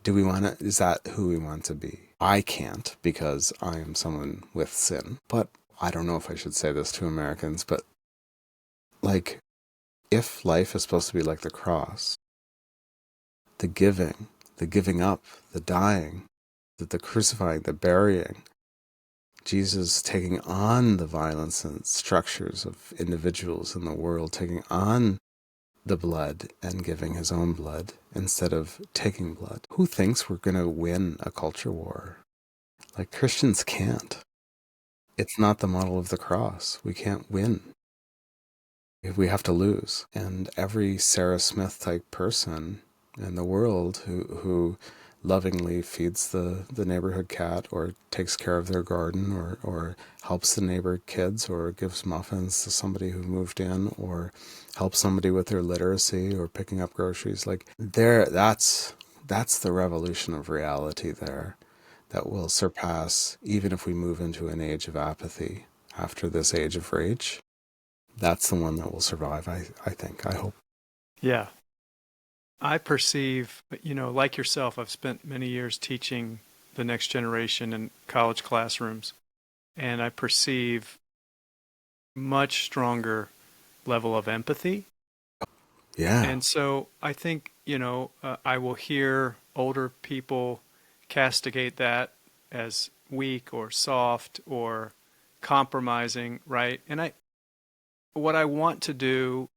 Speaker 1: Do we want to, is that who we want to be? I can't because I am someone with sin. But I don't know if I should say this to Americans, but like, if life is supposed to be like the cross, the giving up, the dying, the crucifying, the burying, Jesus taking on the violence and structures of individuals in the world, taking on the blood and giving his own blood instead of taking blood. Who thinks we're going to win a culture war? Like Christians can't. It's not the model of the cross. We can't win. We have to lose. And every Sarah Smith type person in the world who lovingly feeds the neighborhood cat or takes care of their garden or helps the neighbor kids or gives muffins to somebody who moved in or helps somebody with their literacy or picking up groceries, like that's the revolution of reality there that will surpass, even if we move into an age of apathy after this age of rage. That's the one that will survive, I think, I hope.
Speaker 2: Yeah. I perceive, like yourself, I've spent many years teaching the next generation in college classrooms, and I perceive much stronger level of empathy.
Speaker 1: Yeah.
Speaker 2: And so I think, I will hear older people castigate that as weak or soft or compromising, right? What I want to do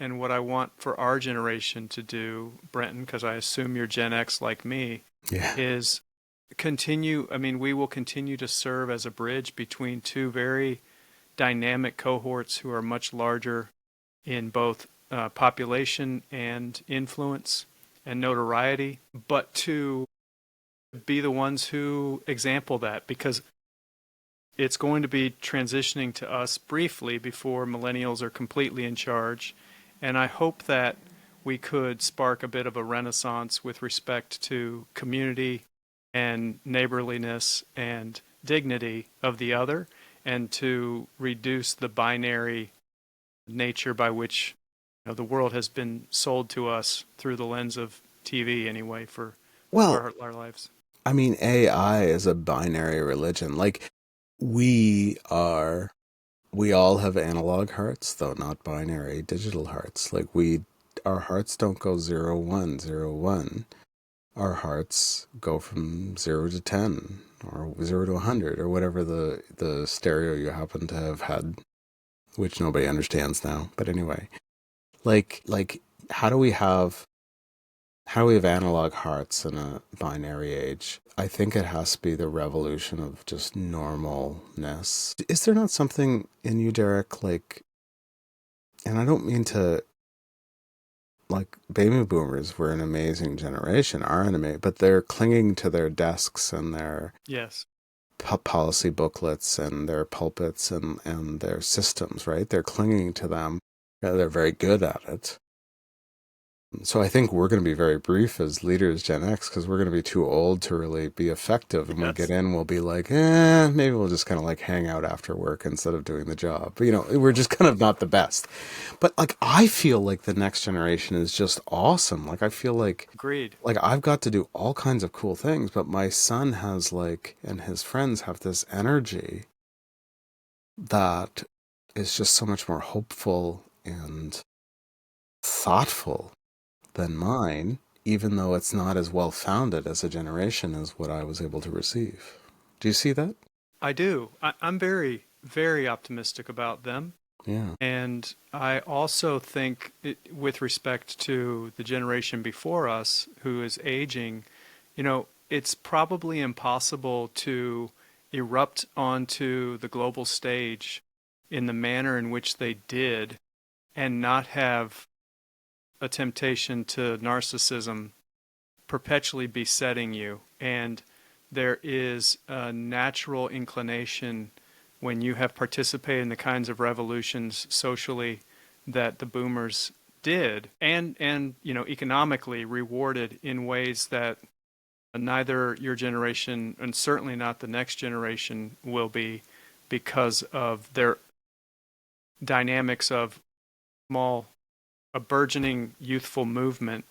Speaker 2: and what I want for our generation to do, Brenton, because I assume you're Gen X like me,
Speaker 1: Yeah.
Speaker 2: is we will continue to serve as a bridge between two very dynamic cohorts who are much larger in both population and influence and notoriety, but to be the ones who example that, because it's going to be transitioning to us briefly before millennials are completely in charge. And I hope that we could spark a bit of a renaissance with respect to community and neighborliness and dignity of the other, and to reduce the binary nature by which the world has been sold to us through the lens of TV anyway for
Speaker 1: Well,
Speaker 2: our lives.
Speaker 1: I mean, AI is a binary religion. Like, we are, we all have analog hearts, though not binary, digital hearts. Our hearts don't go 0, 1, 0, 1. Our hearts go from 0 to 10 or 0 to 100 or whatever the stereo you happen to have had, which nobody understands now. But anyway, like, how do we have analog hearts in a binary age? I think it has to be the revolution of just normalness. Is there not something in you, Derek, like, and I don't mean to like baby boomers were an amazing generation, are an amazing, but they're clinging to their desks and their
Speaker 2: Yes.
Speaker 1: policy booklets and their pulpits and their systems, right? They're clinging to them. They're very good at it. So I think we're going to be very brief as leaders, Gen X, because we're going to be too old to really be effective. And we'll get in, we'll be like, maybe we'll just kind of like hang out after work instead of doing the job. But, we're just kind of not the best. But like, I feel like the next generation is just awesome. Like, I feel like,
Speaker 2: Agreed.
Speaker 1: like I've got to do all kinds of cool things, but my son has like, and his friends have this energy that is just so much more hopeful and thoughtful than mine, even though it's not as well founded as a generation as what I was able to receive. Do you see that?
Speaker 2: I do. I'm very, very optimistic about them.
Speaker 1: Yeah.
Speaker 2: And I also think, with respect to the generation before us who is aging, it's probably impossible to erupt onto the global stage in the manner in which they did and not have a temptation to narcissism perpetually besetting you. And there is a natural inclination when you have participated in the kinds of revolutions socially that the boomers did and economically rewarded in ways that neither your generation and certainly not the next generation will be, because of their dynamics of a burgeoning youthful movement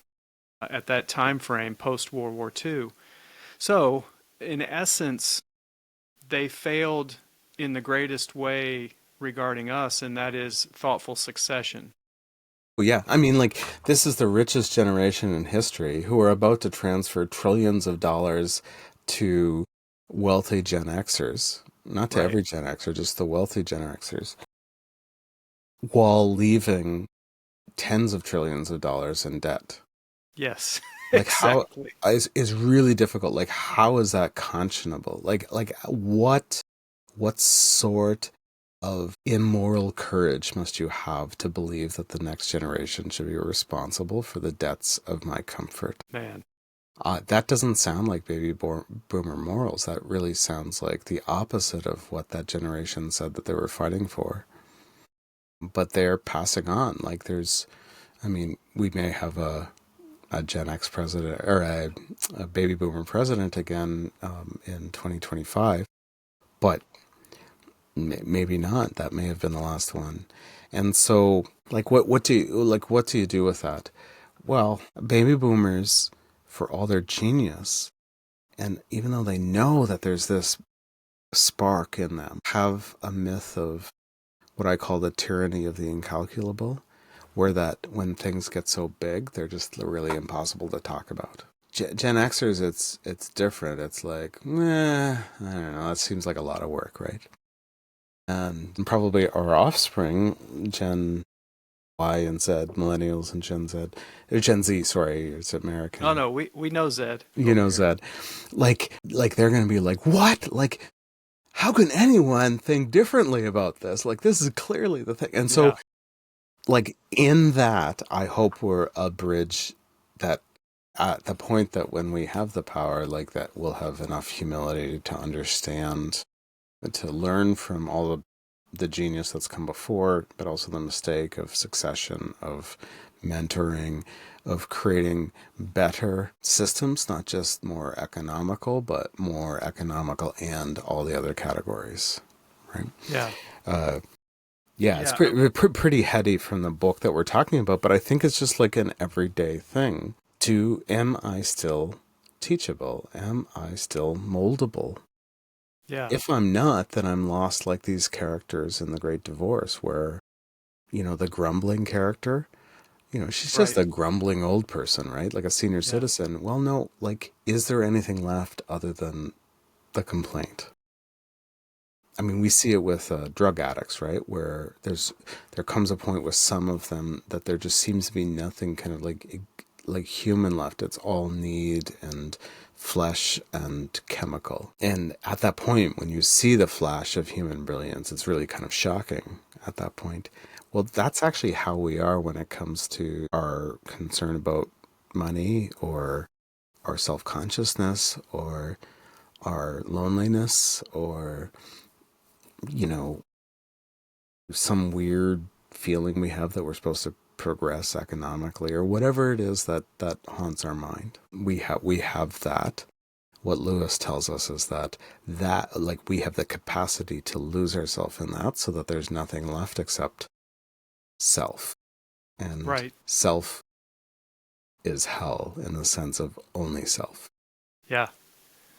Speaker 2: at that time frame post World War II. So, in essence, they failed in the greatest way regarding us, and that is thoughtful succession.
Speaker 1: Well, yeah. I mean, like, this is the richest generation in history who are about to transfer trillions of dollars to wealthy Gen Xers. Not to every Gen Xer, just the wealthy Gen Xers. While leaving tens of trillions of dollars in debt.
Speaker 2: Yes.
Speaker 1: Like
Speaker 2: exactly.
Speaker 1: how is really difficult. Like, how is that conscionable? Like what sort of immoral courage must you have to believe that the next generation should be responsible for the debts of my comfort?
Speaker 2: Man.
Speaker 1: That doesn't sound like baby boomer morals. That really sounds like the opposite of what that generation said that they were fighting for. But they're passing on. Like, we may have a Gen X president or a baby boomer president again in 2025, but maybe not. That may have been the last one. And so, like, what do you do with that? Well, baby boomers, for all their genius, and even though they know that there's this spark in them, have a myth of what I call the tyranny of the incalculable, where that when things get so big, they're just really impossible to talk about. Gen Xers, it's different. It's like, I don't know, that seems like a lot of work, right? And probably our offspring, Gen Y and Z, Millennials and Gen Z, or Gen Z, sorry, it's American.
Speaker 2: Oh no, we know Zed.
Speaker 1: You know Zed. Like they're going to be like, what? Like, how can anyone think differently about this? Like, this is clearly the thing. And so, like, in that, I hope we're a bridge that at the point that when we have the power, like, that we'll have enough humility to understand, to learn from all of the genius that's come before, but also the mistake of succession, of mentoring, of creating better systems, not just more economical, but more economical and all the other categories, right?
Speaker 2: Yeah.
Speaker 1: It's pretty heady from the book that we're talking about, but I think it's just like an everyday thing. Am I still teachable? Am I still moldable?
Speaker 2: Yeah.
Speaker 1: If I'm not, then I'm lost like these characters in The Great Divorce where, the grumbling character, she's just a grumbling old person, right? Like a senior citizen. Well, no, like, is there anything left other than the complaint? I mean, we see it with drug addicts, right? Where there comes a point with some of them that there just seems to be nothing kind of like human left. It's all need and flesh and chemical. And at that point, when you see the flash of human brilliance, it's really kind of shocking at that point. Well, that's actually how we are when it comes to our concern about money or our self-consciousness or our loneliness or, you know, some weird feeling we have that we're supposed to progress economically or whatever it is that haunts our mind. We have that. What Lewis tells us is that like we have the capacity to lose ourselves in that so that there's nothing left except self. And
Speaker 2: Right.
Speaker 1: self is hell in the sense of only self.
Speaker 2: Yeah.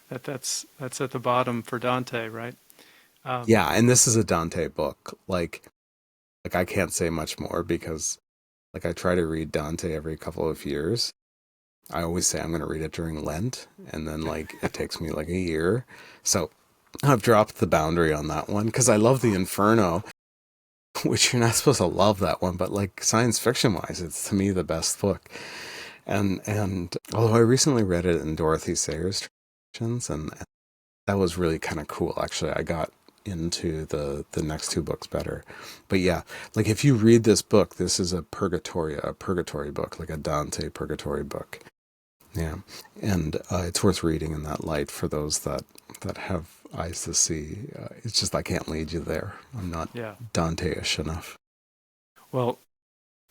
Speaker 2: That's at the bottom for Dante, right? Um,
Speaker 1: Yeah, and this is a Dante book. Like I can't say much more because like I try to read Dante every couple of years. I always say I'm going to read it during Lent, and then like it takes me like a year. So I've dropped the boundary on that one because I love the Inferno, which you're not supposed to love that one, but like science fiction wise, it's to me the best book. And although I recently read it in Dorothy Sayers' translations, and that was really kind of cool. Actually, I got into the next two books better. But yeah, like if you read this book, this is a purgatory book, like a Dante purgatory book. Yeah, and it's worth reading in that light for those that have eyes to see. It's just I can't lead you there. I'm not
Speaker 2: yeah.
Speaker 1: Dante-ish enough.
Speaker 2: Well,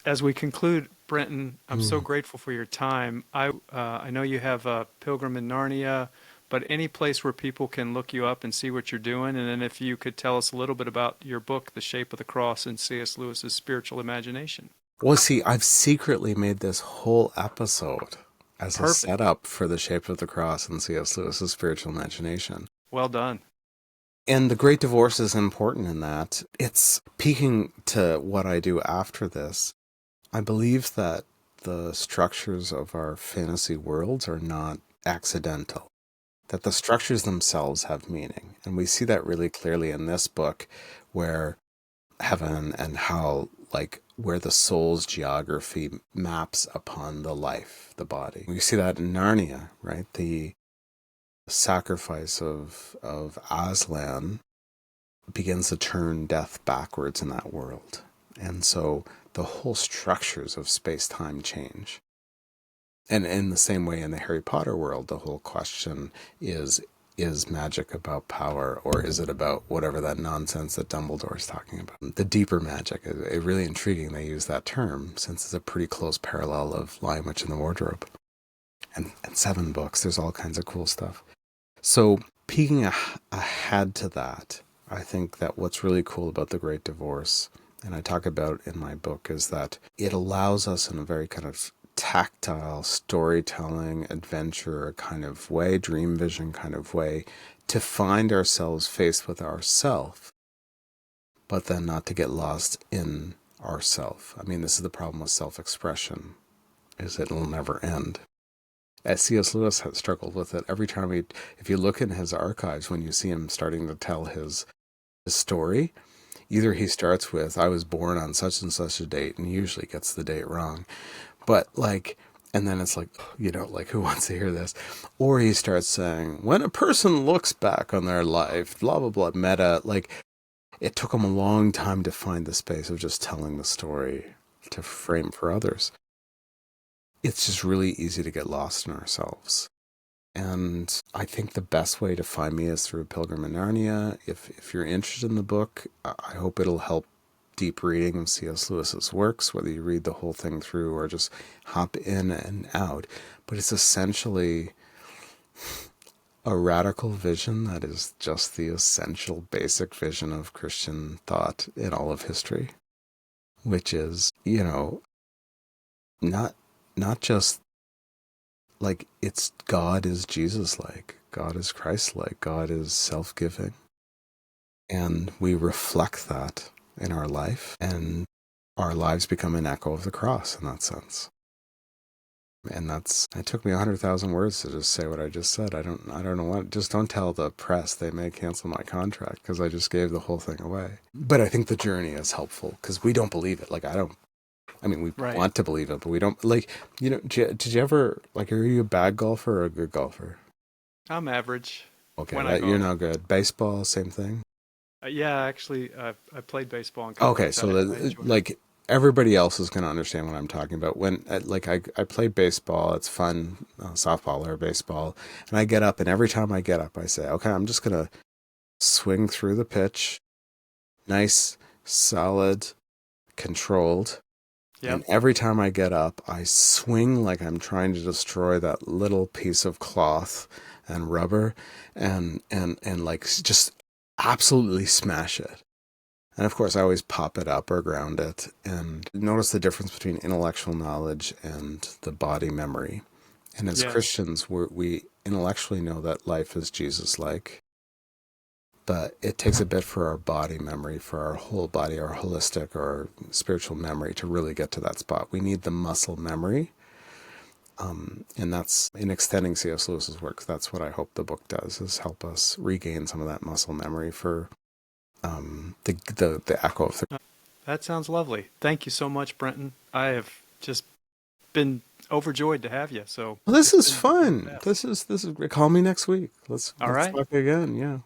Speaker 2: as we conclude, Brenton, I'm so
Speaker 1: Mm.
Speaker 2: grateful for your time. I know you have a Pilgrim in Narnia, but any place where people can look you up and see what you're doing, and then if you could tell us a little bit about your book, The Shape of the Cross, and C.S. Lewis's Spiritual Imagination.
Speaker 1: Well, see, I've secretly made this whole episode as a
Speaker 2: Perfect.
Speaker 1: setup for The Shape of the Cross and C.S. Lewis's Spiritual Imagination.
Speaker 2: Well done.
Speaker 1: And the Great Divorce is important in that it's peeking to what I do after this. I believe that the structures of our fantasy worlds are not accidental, that the structures themselves have meaning. And we see that really clearly in this book, where heaven and hell, like where the soul's geography maps upon the life, the body. We see that in Narnia, right? The sacrifice of Aslan begins to turn death backwards in that world. And so the whole structures of space-time change. And in the same way in the Harry Potter world, the whole question is magic about power or is it about whatever that nonsense that Dumbledore's talking about? The deeper magic is really intriguing they use that term since it's a pretty close parallel of Lion Witch in the Wardrobe. And 7 books, there's all kinds of cool stuff. So peeking ahead to that, I think that what's really cool about The Great Divorce, and I talk about in my book, is that it allows us in a very kind of tactile storytelling, adventure kind of way, dream vision kind of way, to find ourselves faced with ourself, but then not to get lost in ourself. I mean, this is the problem with self-expression, is it'll never end. As C.S. Lewis has struggled with it every time if you look in his archives, when you see him starting to tell his story, either he starts with, I was born on such and such a date, and he usually gets the date wrong. But like, and then it's like, like who wants to hear this? Or he starts saying, when a person looks back on their life, blah, blah, blah, meta, like it took him a long time to find the space of just telling the story to frame for others. It's just really easy to get lost in ourselves. And I think the best way to find me is through Pilgrim in Narnia. If you're interested in the book, I hope it'll help deep reading of C.S. Lewis's works, whether you read the whole thing through or just hop in and out. But it's essentially a radical vision that is just the essential basic vision of Christian thought in all of history, which is, not not just like it's God is Jesus like, God is Christ like, God is self-giving. And we reflect that in our life, and our lives become an echo of the cross in that sense. And it took me 100,000 words to just say what I just said. I don't know what, just don't tell the press, they may cancel my contract because I just gave the whole thing away. But I think the journey is helpful because we don't believe it. Like, we
Speaker 2: Right.
Speaker 1: want to believe it, but we don't, like, did you ever, like, are you a bad golfer or a good golfer?
Speaker 2: I'm average
Speaker 1: Okay,
Speaker 2: when I
Speaker 1: you're
Speaker 2: golf.
Speaker 1: not good. Baseball, same thing?
Speaker 2: Yeah, actually, I played baseball in
Speaker 1: Okay,
Speaker 2: college.
Speaker 1: so
Speaker 2: I enjoyed it.
Speaker 1: like everybody else is going to understand what I'm talking about. When I play baseball, it's fun, softball or baseball, and I get up, and every time I get up, I say, okay, I'm just going to swing through the pitch, nice, solid, controlled.
Speaker 2: Yep.
Speaker 1: And every time I get up, I swing like I'm trying to destroy that little piece of cloth and rubber and like just absolutely smash it. And of course, I always pop it up or ground it and notice the difference between intellectual knowledge and the body memory. And as
Speaker 2: Yes.
Speaker 1: Christians, we intellectually know that life is Jesus-like, but it takes a bit for our body memory, for our whole body, our holistic or spiritual memory to really get to that spot. We need the muscle memory. And that's in extending C.S. Lewis's work. That's what I hope the book does, is help us regain some of that muscle memory for the echo of the.
Speaker 2: That sounds lovely. Thank you so much, Brenton. I have just been overjoyed to have you. So
Speaker 1: Well, this
Speaker 2: it's
Speaker 1: is
Speaker 2: been the
Speaker 1: fun.
Speaker 2: best.
Speaker 1: This is great. Call me next week.
Speaker 2: All
Speaker 1: Let's
Speaker 2: right.
Speaker 1: talk again. Yeah.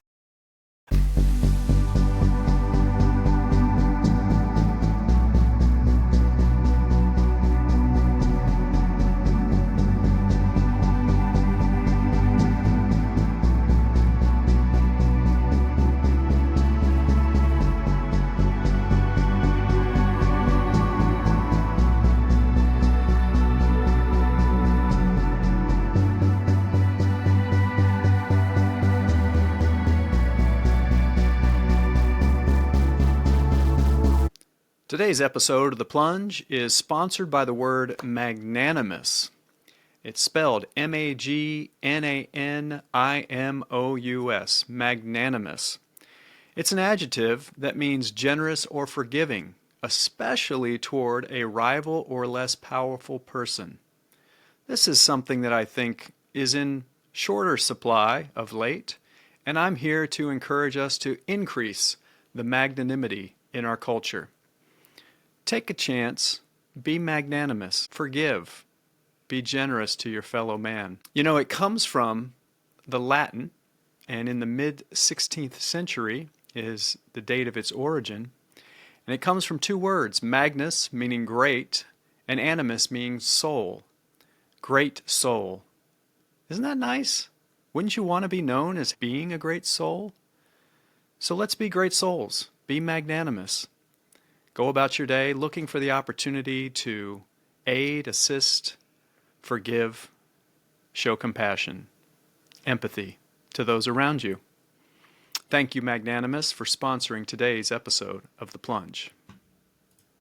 Speaker 2: Today's episode of The Plunge is sponsored by the word magnanimous. It's spelled Magnanimous, magnanimous. It's an adjective that means generous or forgiving, especially toward a rival or less powerful person. This is something that I think is in shorter supply of late, and I'm here to encourage us to increase the magnanimity in our culture. Take a chance, be magnanimous, forgive, be generous to your fellow man. You know, it comes from the Latin, and in the mid 16th century is the date of its origin. And it comes from two words, magnus, meaning great, and animus, meaning soul. Great soul. Isn't that nice? Wouldn't you want to be known as being a great soul? So let's be great souls. Be magnanimous. Go about your day looking for the opportunity to aid, assist, forgive, show compassion, empathy to those around you. Thank you, Magnanimous, for sponsoring today's episode of The Plunge.